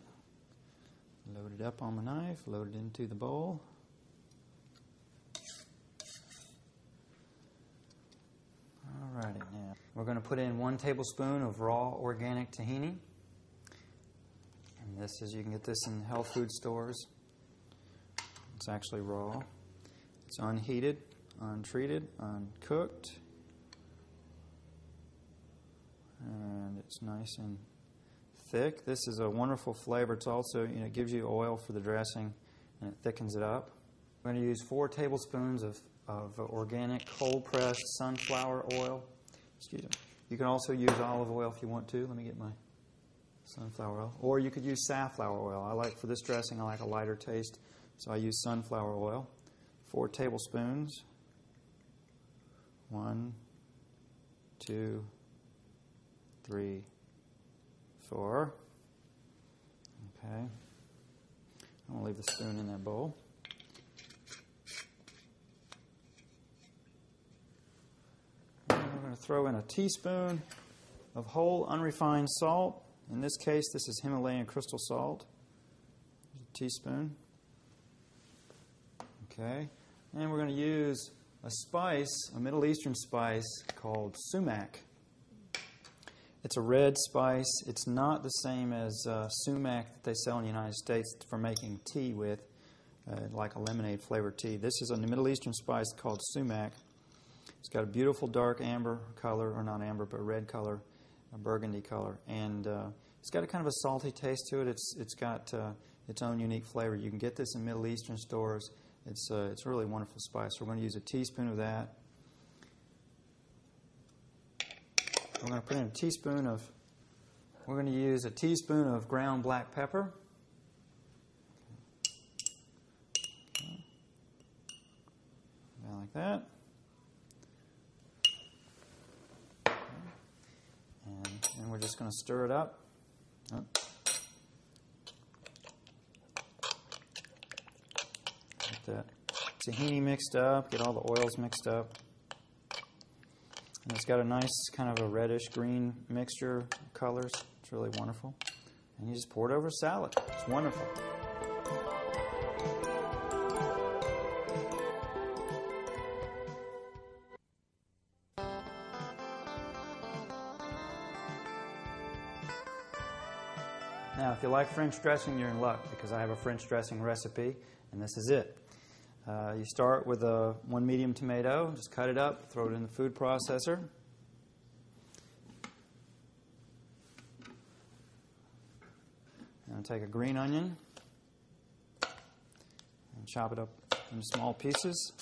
[SPEAKER 1] Load it up on my knife, load it into the bowl. Alrighty, now we're going to put in 1 tablespoon of raw organic tahini. And this is, you can get this in health food stores. It's actually raw. It's unheated, untreated, uncooked. And it's nice and
[SPEAKER 2] thick. This is a wonderful flavor. It's also, it gives you oil for the dressing, and it thickens it up. We're going to use 4 tablespoons of organic cold-pressed sunflower oil. Excuse me. You can also use olive oil if you want to. Let me get my sunflower oil. Or you could use safflower oil. For this dressing, I like a lighter taste, so I use sunflower oil. 4 tablespoons. 1, 2, 3, 4. Okay. I'm going to leave the spoon in that bowl. And we're going to throw in a teaspoon of whole unrefined salt. In this case, this is Himalayan crystal salt. A teaspoon. Okay. And we're going to use a spice, a Middle Eastern spice called sumac. It's a red spice. It's not the same as sumac that they sell in the United States for making tea with, like a lemonade flavored tea. This is a Middle Eastern spice called sumac. It's got a beautiful dark amber color, or not amber, but red color, a burgundy color, and it's got a kind of a salty taste to it. It's got its own unique flavor. You can get this in Middle Eastern stores. It's a really wonderful spice. We're going to use a teaspoon of that. We're going to put in we're going to use a teaspoon of ground black pepper. Okay. Down like that. Okay. And then we're just going to stir it up. Oh. Get that tahini mixed up, get all the oils mixed up. And it's got a nice kind of a reddish-green mixture of colors. It's really wonderful. And you just pour it over a salad. It's wonderful. Now, if you like French dressing, you're in luck, because I have a French dressing recipe, and this is it. You start with 1 medium tomato, just cut it up, throw it in the food processor. And take a green onion and chop it up into small pieces,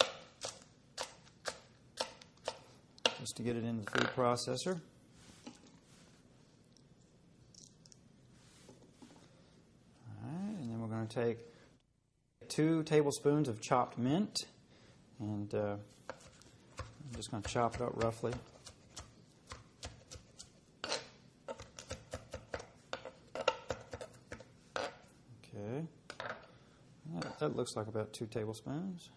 [SPEAKER 2] just to get it into the food processor. All right, and then we're going to take 2 tablespoons of chopped mint, and I'm just going to chop it up roughly. Okay, that looks like about 2 tablespoons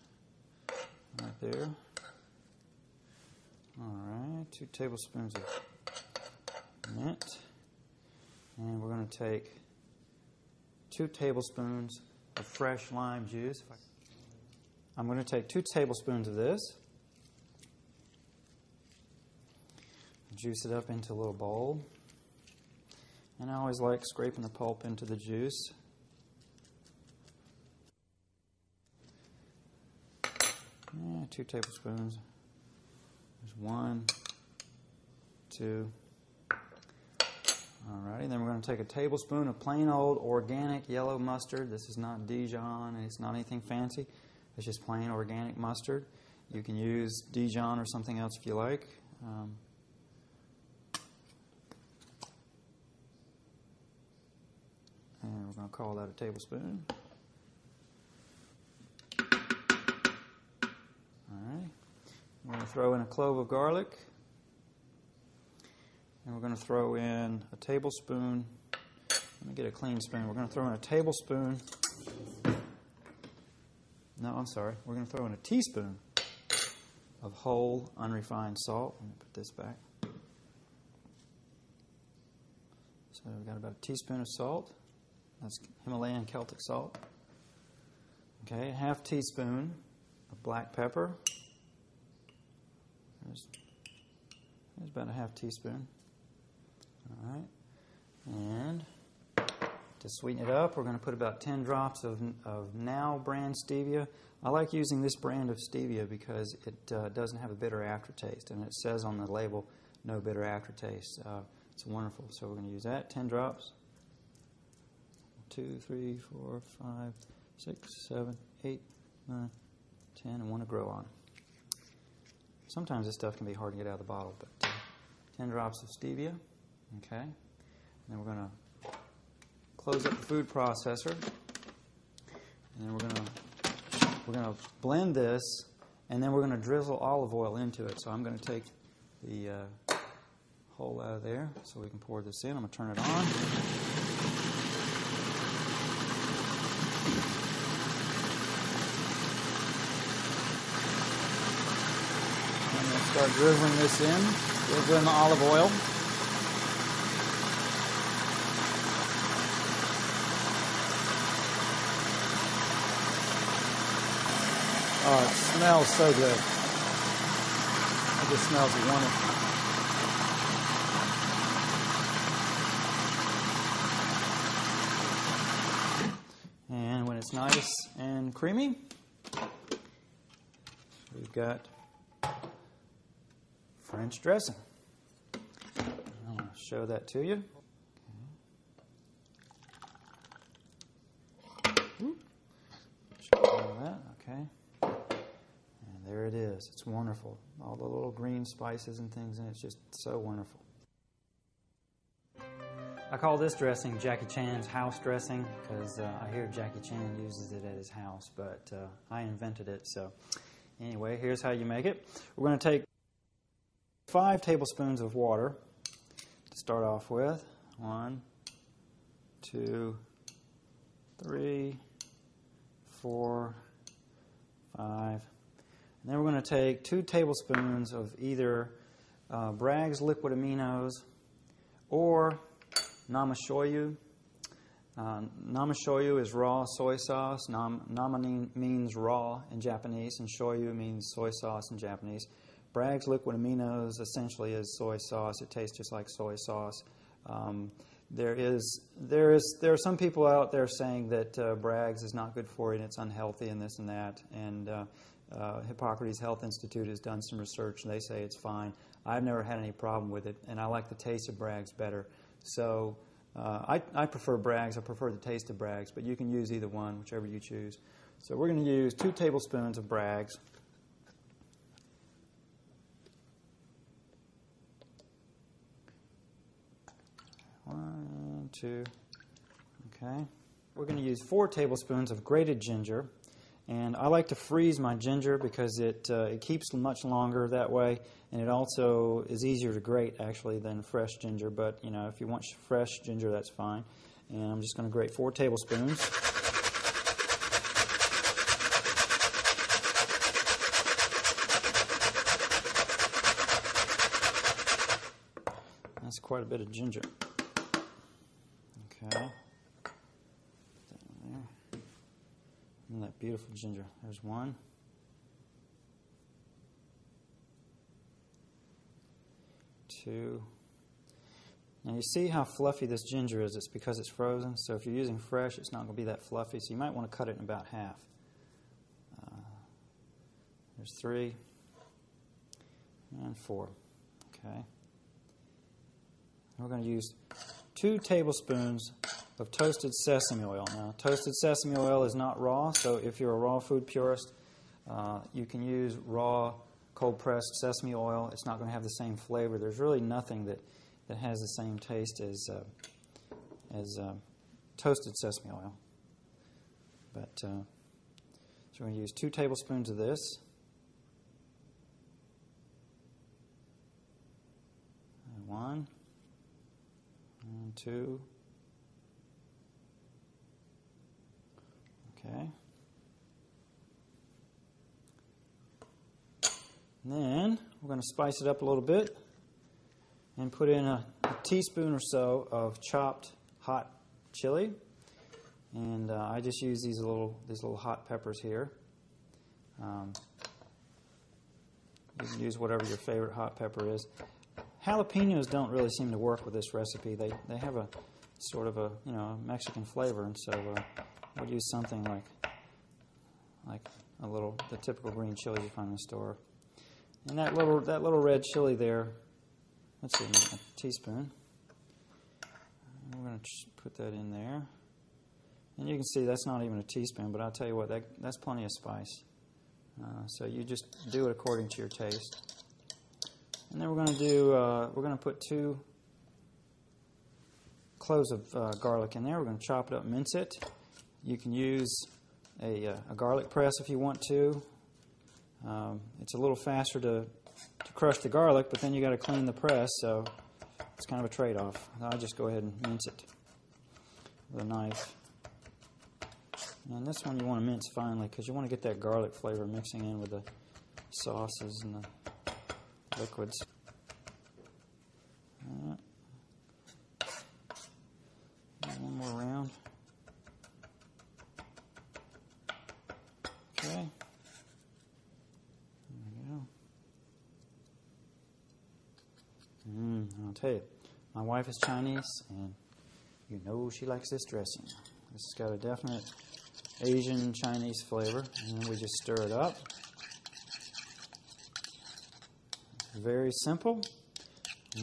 [SPEAKER 2] right there. All right, 2 tablespoons of mint, and we're going to take 2 tablespoons of fresh lime juice. I'm going to take 2 tablespoons of this, juice it up into a little bowl, and I always like scraping the pulp into the juice. Yeah, 2 tablespoons. There's 1, 2. Alrighty, then we're going to take a tablespoon of plain old organic yellow mustard. This is not Dijon, and it's not anything fancy. It's just plain organic mustard. You can use Dijon or something else if you like. And we're going to call that a tablespoon. Alright, we're going to throw in a clove of garlic. And we're going to throw in a tablespoon. Let me get a clean spoon. We're going to throw in a tablespoon. No, I'm sorry. We're going to throw in a teaspoon of whole unrefined salt. Let me put this back. So we've got about a teaspoon of salt. That's Himalayan Celtic salt. Okay, a half teaspoon of black pepper. There's about a half teaspoon. All right, and to sweeten it up, we're going to put about 10 drops of Now brand stevia. I like using this brand of stevia because it doesn't have a bitter aftertaste, and it says on the label, no bitter aftertaste. It's wonderful, so we're going to use that, 10 drops. 2, 3, 4, 5, 6, 7, 8, 9, 10, and one to grow on. Sometimes this stuff can be hard to get out of the bottle, but 10 drops of stevia. Okay. And then we're going to close up the food processor. And then we're going to blend this, and then we're going to drizzle olive oil into it. So I'm going to take the hole out of there so we can pour this in. I'm going to turn it on. I'm going to start drizzling this in, drizzling the olive oil. Oh, it smells so good. It just smells wonderful. And when it's nice and creamy, we've got French dressing. I'm going to show that to you. Show all that, okay. And there it is. It's wonderful. All the little green spices and things in it. It's just so wonderful. I call this dressing Jackie Chan's house dressing because I hear Jackie Chan uses it at his house, but I invented it. So anyway, here's how you make it. We're going to take 5 tablespoons of water to start off with. 1, 2, 3, 4, 5. And then we're going to take 2 tablespoons of either Bragg's liquid aminos or namashoyu. Namashoyu is raw soy sauce. Nama means raw in Japanese, and shoyu means soy sauce in Japanese. Bragg's liquid aminos essentially is soy sauce. It tastes just like soy sauce. There are some people out there saying that Bragg's is not good for you and it's unhealthy and this and that. And Hippocrates Health Institute has done some research and they say it's fine. I've never had any problem with it, and I like the taste of Bragg's better. So I prefer Bragg's. I prefer the taste of Bragg's, but you can use either one, whichever you choose. So we're going to use 2 tablespoons of Bragg's. One, 2. Okay. We're going to use 4 tablespoons of grated ginger. And I like to freeze my ginger because it keeps much longer that way, and it also is easier to grate actually than fresh ginger. But you know, if you want fresh ginger, that's fine. And I'm just going to grate 4 tablespoons. That's quite a bit of ginger. Okay. And that beautiful ginger. There's 1. 2. Now you see how fluffy this ginger is. It's because it's frozen. So if you're using fresh, it's not going to be that fluffy. So you might want to cut it in about half. There's 3 and 4. Okay. We're going to use 2 tablespoons of toasted sesame oil. Now, toasted sesame oil is not raw, so if you're a raw food purist, you can use raw cold-pressed sesame oil. It's not going to have the same flavor. There's really nothing that has the same taste as toasted sesame oil. But so we're going to use 2 tablespoons of this. And 1 and 2. Okay. And then we're going to spice it up a little bit and put in a teaspoon or so of chopped hot chili. And I just use these little hot peppers here. You can use whatever your favorite hot pepper is. Jalapenos don't really seem to work with this recipe. They have a sort of a Mexican flavor, and so we'll use something like the typical green chili you find in the store. And that little red chili there, let's see, a teaspoon. And we're going to put that in there. And you can see that's not even a teaspoon, but I'll tell you what, that's plenty of spice. So you just do it according to your taste. And then we're going to do, we're going to put 2 cloves of garlic in there. We're going to chop it up and mince it. You can use a garlic press if you want to. It's a little faster to crush the garlic, but then you got to clean the press, so it's kind of a trade-off. I'll just go ahead and mince it with a knife. And this one you want to mince finely because you want to get that garlic flavor mixing in with the sauces and the liquids. One more round. Okay. There we go. I'll tell you, my wife is Chinese, and you know she likes this dressing. This has got a definite Asian Chinese flavor, and then we just stir it up. Very simple,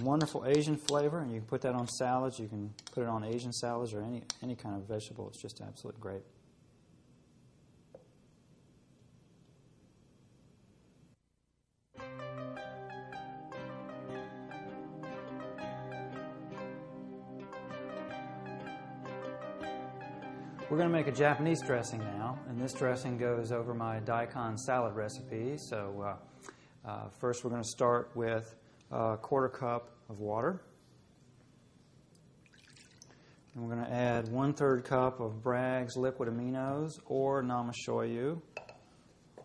[SPEAKER 2] wonderful Asian flavor, and you can put that on salads. You can put it on Asian salads or any kind of vegetable. It's just absolutely great. We're going to make a Japanese dressing now, and this dressing goes over my daikon salad recipe. So first we're going to start with a 1/4 cup of water. And we're going to add 1/3 cup of Bragg's liquid aminos or namashoyu.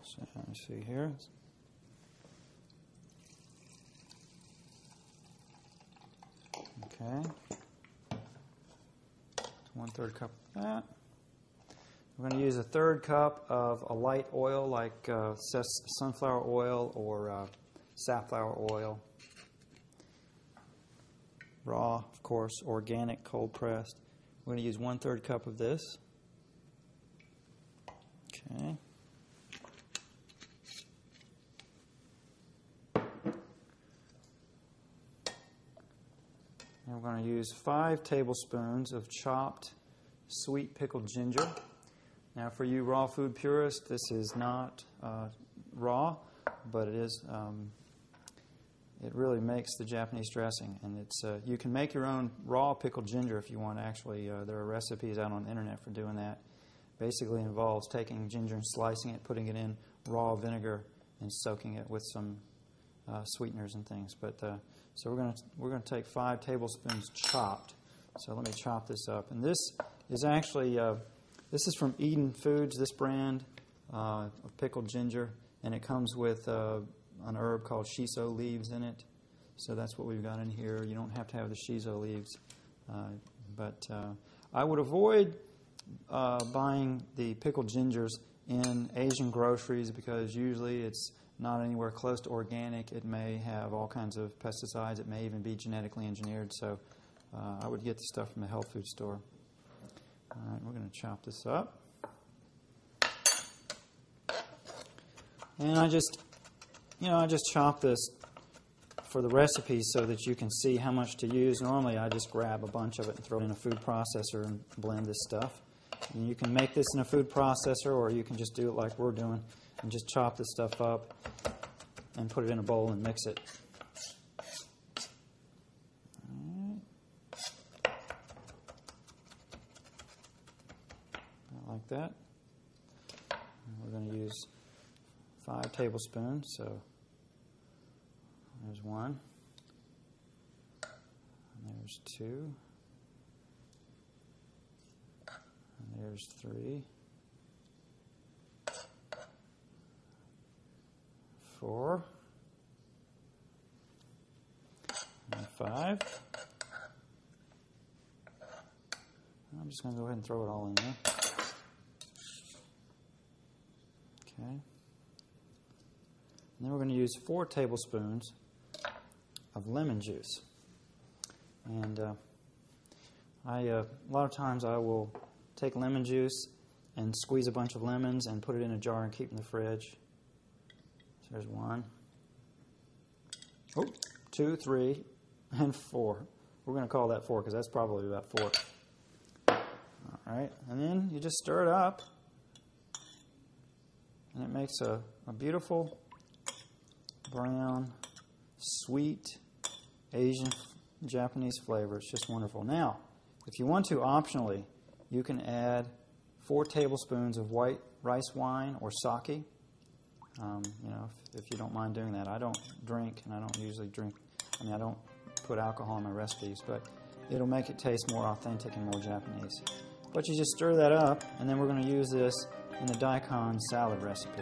[SPEAKER 2] So let me see here. Okay. 1/3 cup of that. We're going to use 1/3 cup of a light oil like sunflower oil or safflower oil. Raw, of course, organic, cold pressed. We're going to use 1/3 cup of this. Okay. And we're going to use 5 tablespoons of chopped sweet pickled ginger. Now, for you raw food purists, this is not raw, but it is. It really makes the Japanese dressing, and it's. You can make your own raw pickled ginger if you want. Actually, there are recipes out on the internet for doing that. Basically, involves taking ginger and slicing it, putting it in raw vinegar, and soaking it with some sweeteners and things. But so we're gonna take 5 tablespoons chopped. So let me chop this up, and this is actually. This is from Eden Foods, this brand of pickled ginger, and it comes with an herb called shiso leaves in it. So that's what we've got in here. You don't have to have the shiso leaves. But I would avoid buying the pickled gingers in Asian groceries because usually it's not anywhere close to organic. It may have all kinds of pesticides. It may even be genetically engineered. So I would get the stuff from the health food store. All right, we're going to chop this up. And I just chop this for the recipe so that you can see how much to use. Normally, I just grab a bunch of it and throw it in a food processor and blend this stuff. And you can make this in a food processor, or you can just do it like we're doing and just chop this stuff up and put it in a bowl and mix it. Like that. And we're going to use 5 tablespoons, so there's 1, and there's 2, and there's 3, 4, and 5. I'm just going to go ahead and throw it all in there. Okay. And then we're going to use 4 tablespoons of lemon juice. And a lot of times I will take lemon juice and squeeze a bunch of lemons and put it in a jar and keep in the fridge. So there's 1, 2, 3, and 4. We're going to call that 4 because that's probably about 4. All All right, and then you just stir it up, and it makes a beautiful brown, sweet Asian Japanese flavor. It's just wonderful. Now, if you want to, optionally, you can add 4 tablespoons of white rice wine or sake. If you don't mind doing that. I don't drink, and I don't usually drink. I don't put alcohol in my recipes, but it'll make it taste more authentic and more Japanese. But you just stir that up, and then we're going to use this in the daikon salad recipe.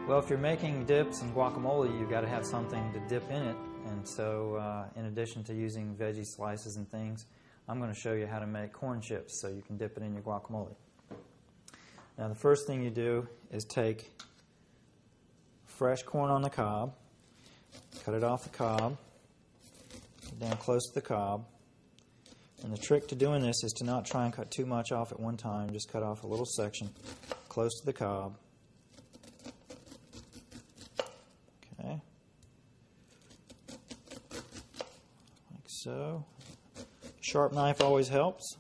[SPEAKER 2] Well, if you're making dips and guacamole, you've got to have something to dip in it. And so, in addition to using veggie slices and things, I'm going to show you how to make corn chips so you can dip it in your guacamole. Now, the first thing you do is take fresh corn on the cob, cut it off the cob, down close to the cob. And the trick to doing this is to not try and cut too much off at one time. Just cut off a little section close to the cob. Okay. Like so. Sharp knife always helps.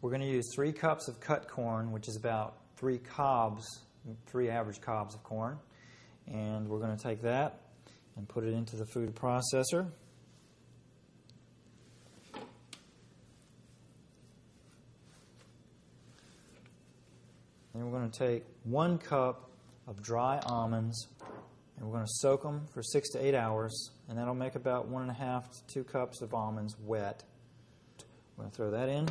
[SPEAKER 2] We're going to use 3 cups of cut corn, which is about 3 average cobs of corn. And we're going to take that and put it into the food processor. Then we're going to take 1 cup of dry almonds, and we're going to soak them for 6 to 8 hours, and that'll make about 1.5 to 2 cups of almonds wet. We're going to throw that in.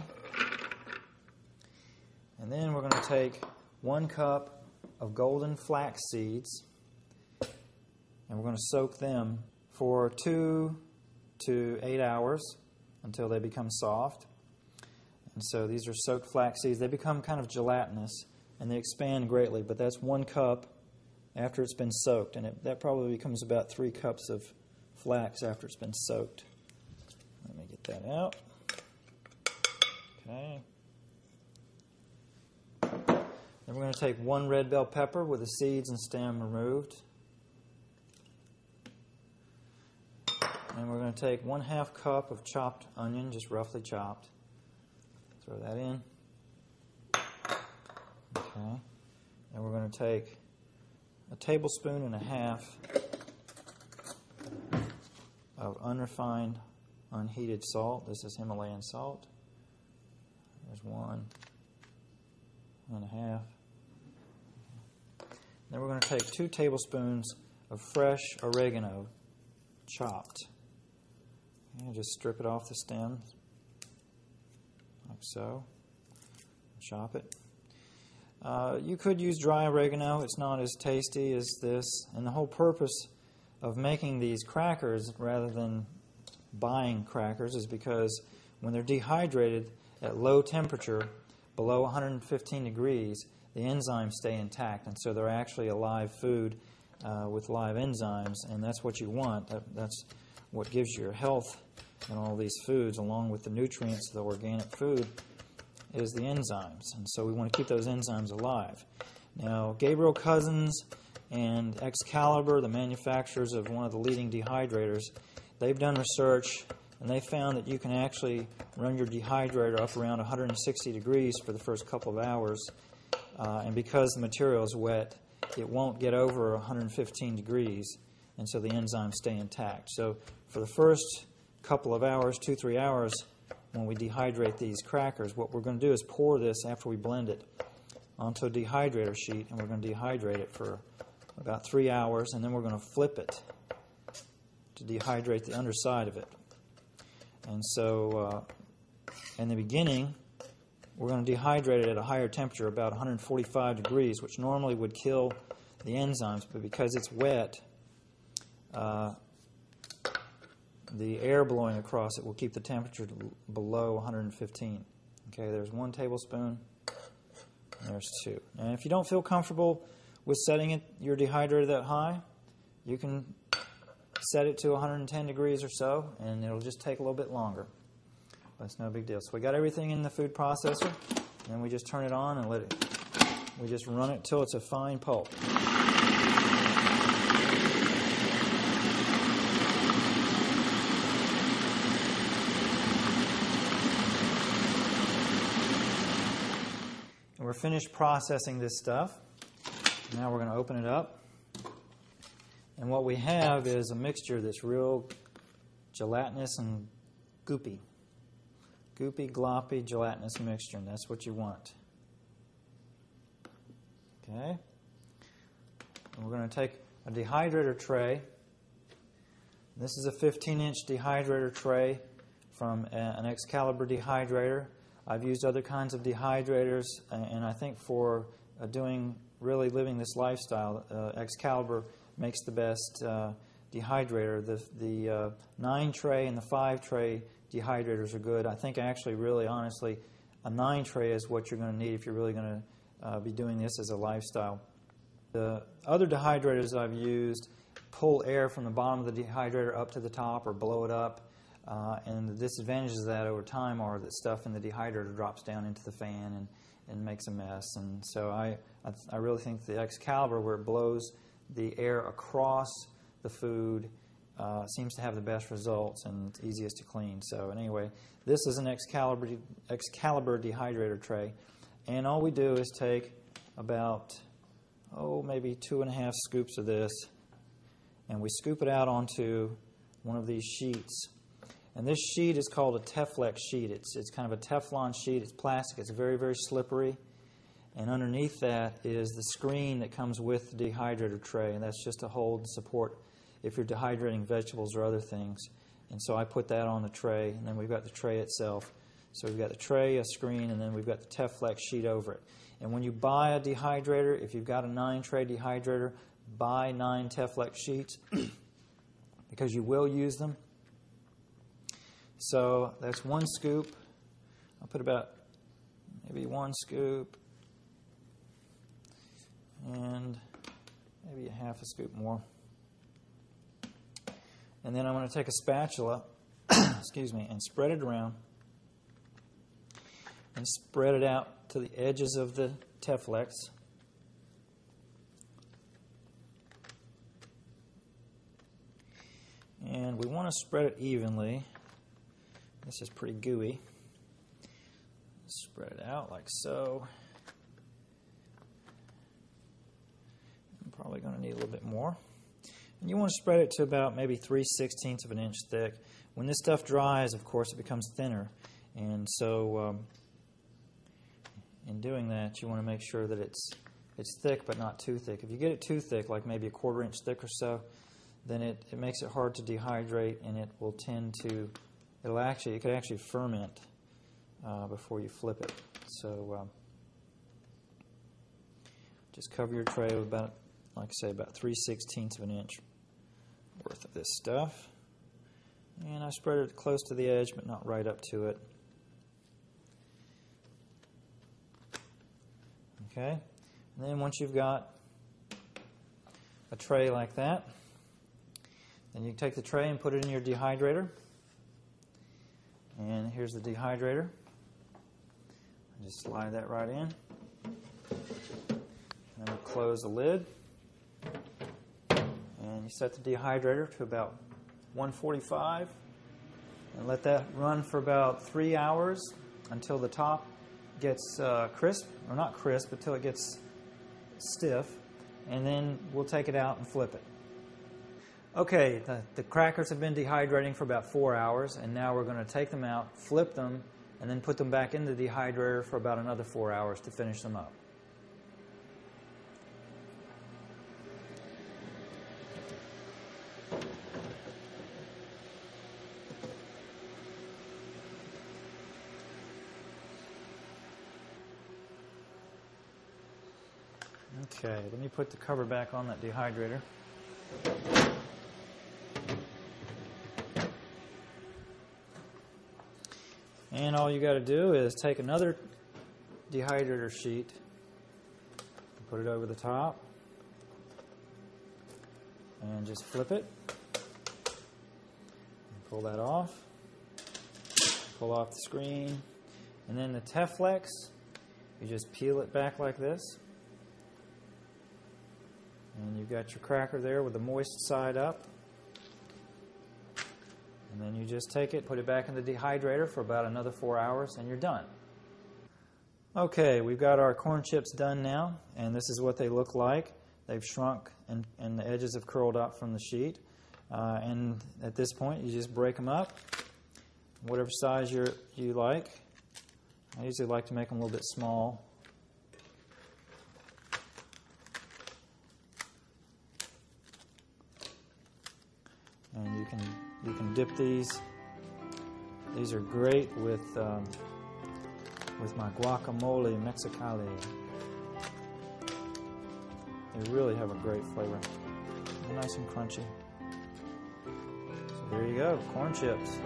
[SPEAKER 2] And then we're going to take 1 cup of golden flax seeds, and we're going to soak them for 2 to 8 hours until they become soft. And so these are soaked flax seeds. They become kind of gelatinous, and they expand greatly, but that's 1 cup after it's been soaked, and that probably becomes about 3 cups of flax after it's been soaked. Let me get that out. Okay. Then we're going to take 1 red bell pepper with the seeds and stem removed. And we're going to take 1/2 cup of chopped onion, just roughly chopped. Throw that in. Okay. And we're going to take 1.5 tablespoons of unrefined, unheated salt. This is Himalayan salt. There's 1 1/2. Then we're going to take 2 tablespoons of fresh oregano, chopped. And just strip it off the stem, like so. Chop it. You could use dry oregano. It's not as tasty as this. And the whole purpose of making these crackers rather than buying crackers is because when they're dehydrated at low temperature, below 115 degrees, the enzymes stay intact. And so they're actually a live food with live enzymes. And that's what you want. That's what gives you your health in all these foods, along with the nutrients of the organic food, is the enzymes. And so we want to keep those enzymes alive. Now, Gabriel Cousins and Excalibur, the manufacturers of one of the leading dehydrators, they've done research, and they found that you can actually run your dehydrator up around 160 degrees for the first couple of hours. And because the material is wet, it won't get over 115 degrees, and so the enzymes stay intact. So for the first couple of hours, 2-3 hours, when we dehydrate these crackers, what we're going to do is pour this after we blend it onto a dehydrator sheet, and we're going to dehydrate it for about 3 hours, and then we're going to flip it to dehydrate the underside of it. And so in the beginning, we're going to dehydrate it at a higher temperature, about 145 degrees, which normally would kill the enzymes, but because it's wet, the air blowing across it will keep the temperature below 115. Okay, there's 1 tablespoon, and there's 2. And if you don't feel comfortable with setting your dehydrator that high, you can set it to 110 degrees or so, and it'll just take a little bit longer. That's no big deal. So we got everything in the food processor, and we just turn it on and we just run it till it's a fine pulp. we're finished processing this stuff. Now we're going to open it up. And what we have is a mixture that's real gelatinous and goopy. Goopy, gloppy, gelatinous mixture, and that's what you want. Okay. And we're going to take a dehydrator tray. This is a 15-inch dehydrator tray from an Excalibur dehydrator. I've used other kinds of dehydrators, and I think for really living this lifestyle, Excalibur makes the best dehydrator. The 9-tray and the 5-tray dehydrators are good. I think actually, really, honestly, a 9-tray is what you're going to need if you're really going to be doing this as a lifestyle. The other dehydrators I've used pull air from the bottom of the dehydrator up to the top or blow it up. And the disadvantages of that over time are that stuff in the dehydrator drops down into the fan and makes a mess. And so I really think the Excalibur, where it blows the air across the food, seems to have the best results and easiest to clean. So anyway, this is an Excalibur dehydrator tray. And all we do is take about, maybe 2.5 scoops of this, and we scoop it out onto one of these sheets. And this sheet is called a Teflex sheet. It's kind of a Teflon sheet. It's plastic. It's very, very slippery. And underneath that is the screen that comes with the dehydrator tray, and that's just to hold and support if you're dehydrating vegetables or other things. And so I put that on the tray, and then we've got the tray itself. So we've got the tray, a screen, and then we've got the Teflex sheet over it. And when you buy a dehydrator, if you've got a 9-tray dehydrator, buy 9 Teflex sheets because you will use them. So that's 1 scoop. I'll put about maybe 1 scoop and maybe a half a scoop more. And then I'm going to take a spatula, excuse me, and spread it around and spread it out to the edges of the Teflex. And we want to spread it evenly. This is pretty gooey. Spread it out like so. I'm probably going to need a little bit more. And you want to spread it to about maybe 3/16 of an inch thick. When this stuff dries, of course, it becomes thinner. And so in doing that, you want to make sure that it's thick but not too thick. If you get it too thick, like maybe a 1/4 inch thick or so, then it makes it hard to dehydrate, and it will tend to, it could actually ferment before you flip it. So just cover your tray with about, like I say, about 3/16 of an inch worth of this stuff. And I spread it close to the edge, but not right up to it. Okay, and then once you've got a tray like that, then you take the tray and put it in your dehydrator. And here's the dehydrator. Just slide that right in. And we'll close the lid. And you set the dehydrator to about 145 and let that run for about 3 hours until the top gets crisp, or not crisp, until it gets stiff. And then we'll take it out and flip it. Okay, the crackers have been dehydrating for about 4 hours, and now we're going to take them out, flip them, and then put them back in the dehydrator for about another 4 hours to finish them up. Okay, let me put the cover back on that dehydrator. And all you got to do is take another dehydrator sheet and put it over the top and just flip it. And pull that off. Pull off the screen. And then the Teflex, you just peel it back like this. And you've got your cracker there with the moist side up. And then you just take it, put it back in the dehydrator for about another 4 hours, and you're done. Okay, we've got our corn chips done now, and this is what they look like. They've shrunk and the edges have curled up from the sheet. And at this point, you just break them up, whatever size you like. I usually like to make them a little bit small. And you can dip these. These are great with my guacamole Mexicali. They really have a great flavor. They're nice and crunchy. So there you go, corn chips.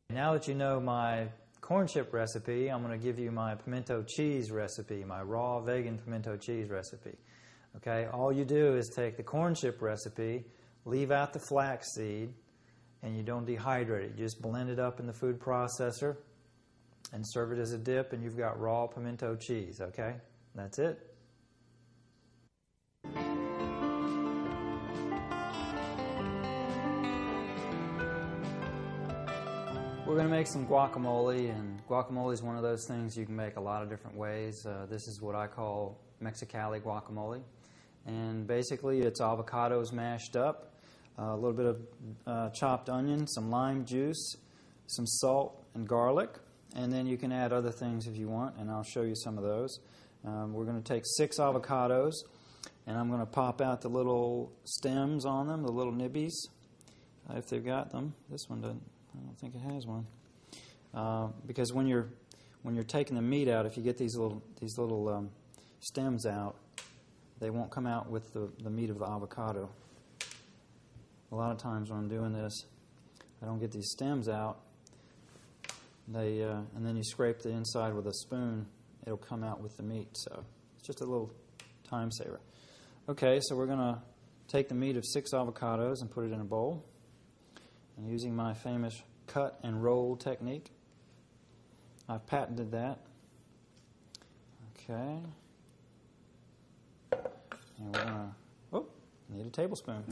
[SPEAKER 2] Now that you know my corn chip recipe, I'm going to give you my pimento cheese recipe, my raw vegan pimento cheese recipe. Okay, all you do is take the corn chip recipe, leave out the flaxseed, and you don't dehydrate it. You just blend it up in the food processor and serve it as a dip, and you've got raw pimento cheese, okay? That's it. We're going to make some guacamole, and guacamole is one of those things you can make a lot of different ways. This is what I call Mexicali guacamole. And basically it's avocados mashed up, a little bit of chopped onion, some lime juice, some salt and garlic, and then you can add other things if you want, and I'll show you some of those. We're going to take 6 avocados, and I'm going to pop out the little stems on them, the little nibbies, if they've got them. This one doesn't. I don't think it has one. Because when you're taking the meat out, if you get these little stems out, they won't come out with the meat of the avocado. A lot of times when I'm doing this, I don't get these stems out. And then you scrape the inside with a spoon, it'll come out with the meat. So it's just a little time saver. Okay, so we're going to take the meat of 6 avocados and put it in a bowl. And using my famous cut and roll technique, I've patented that. Okay. And we're going to, need a tablespoon.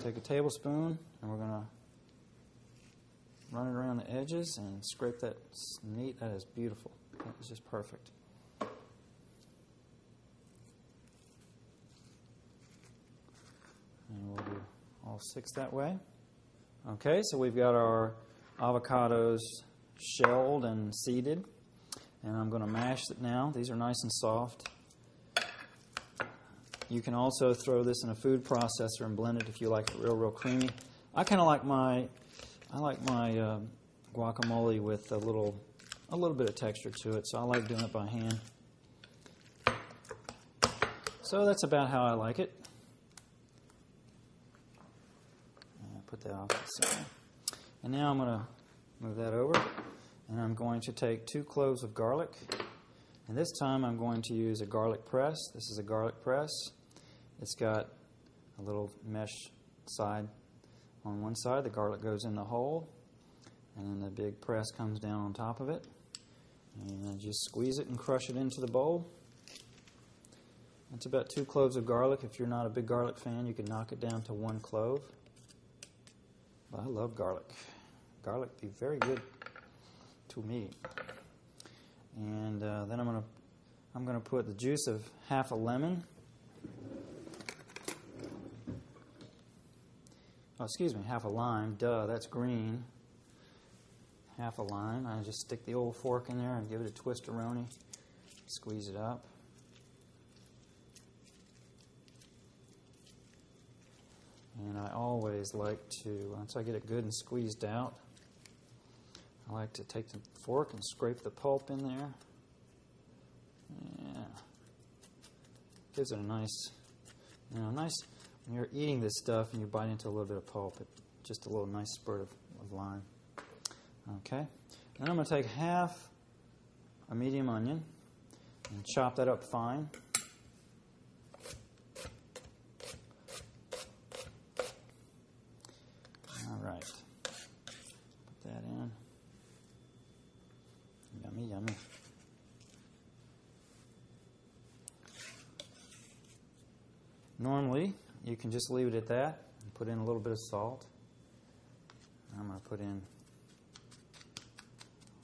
[SPEAKER 2] Take a tablespoon and we're going to run it around the edges and scrape that meat. That is beautiful. That is just perfect. And we'll do all 6 that way. Okay, so we've got our avocados shelled and seeded. And I'm going to mash it now. These are nice and soft. You can also throw this in a food processor and blend it if you like it real creamy. I kind of like my guacamole with a little bit of texture to it, so I like doing it by hand. So that's about how I like it. Put that off to the side. And now I'm going to move that over, and I'm going to take 2 cloves of garlic. And this time I'm going to use a garlic press. This is a garlic press. It's got a little mesh side on one side. The garlic goes in the hole, and then the big press comes down on top of it. And I just squeeze it and crush it into the bowl. It's about 2 cloves of garlic. If you're not a big garlic fan, you can knock it down to 1 clove. But I love garlic. Garlic be very good to me. And then I'm gonna put the juice of half a lemon. Oh, excuse me, half a lime. Duh, that's green. Half a lime. I just stick the old fork in there and give it a twist-a-roni. Squeeze it up. And I always like to, once I get it good and squeezed out, I like to take the fork and scrape the pulp in there. Yeah. Gives it a nice, when you're eating this stuff and you bite into a little bit of pulp, just a little nice spurt of lime. Okay. Then I'm going to take half a medium onion and chop that up fine. All right. Put that in. Yummy, yummy. Normally, you can just leave it at that and put in a little bit of salt. I'm going to put in,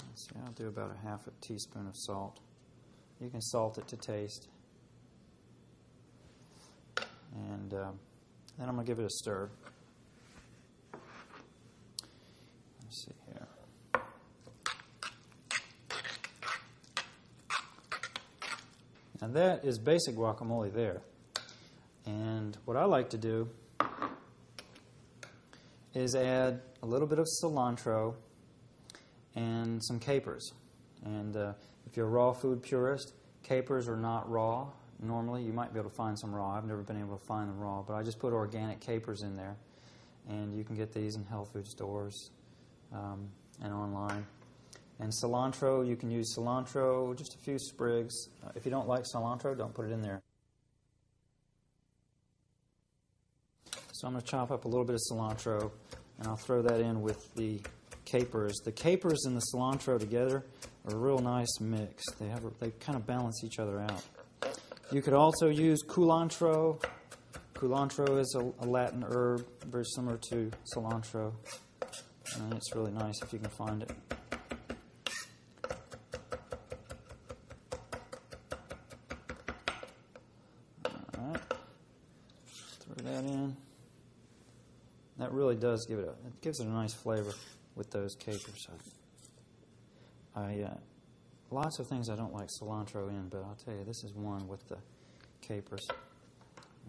[SPEAKER 2] let's see, I'll do about a half a teaspoon of salt. You can salt it to taste. And then I'm going to give it a stir. Let's see here. Now that is basic guacamole there. And what I like to do is add a little bit of cilantro and some capers. And if you're a raw food purist, capers are not raw. Normally, you might be able to find some raw. I've never been able to find them raw, but I just put organic capers in there. And you can get these in health food stores and online. And cilantro, you can use cilantro, just a few sprigs. If you don't like cilantro, don't put it in there. So I'm going to chop up a little bit of cilantro, and I'll throw that in with the capers. The capers and the cilantro together are a real nice mix. They kind of balance each other out. You could also use culantro. Culantro is a Latin herb, very similar to cilantro, and it's really nice if you can find it. All right, throw that in. That really does give it gives it a nice flavor with those capers. Lots of things I don't like cilantro in, but I'll tell you, this is one with the capers.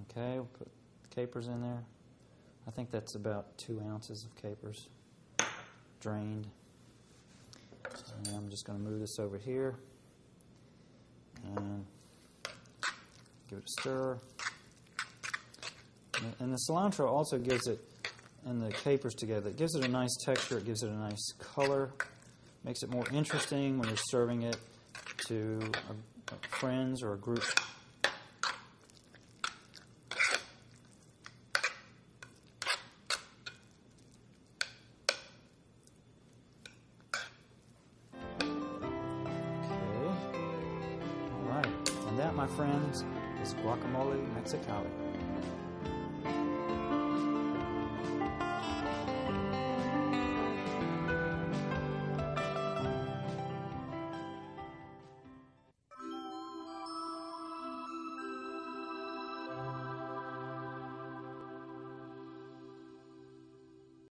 [SPEAKER 2] Okay, we'll put the capers in there. I think that's about 2 ounces of capers, drained. And I'm just going to move this over here and give it a stir. And the cilantro also gives it, and the capers together, it gives it a nice texture, it gives it a nice color, makes it more interesting when you're serving it to friends or a group. Okay. All right. And that, my friends, is guacamole mexicali.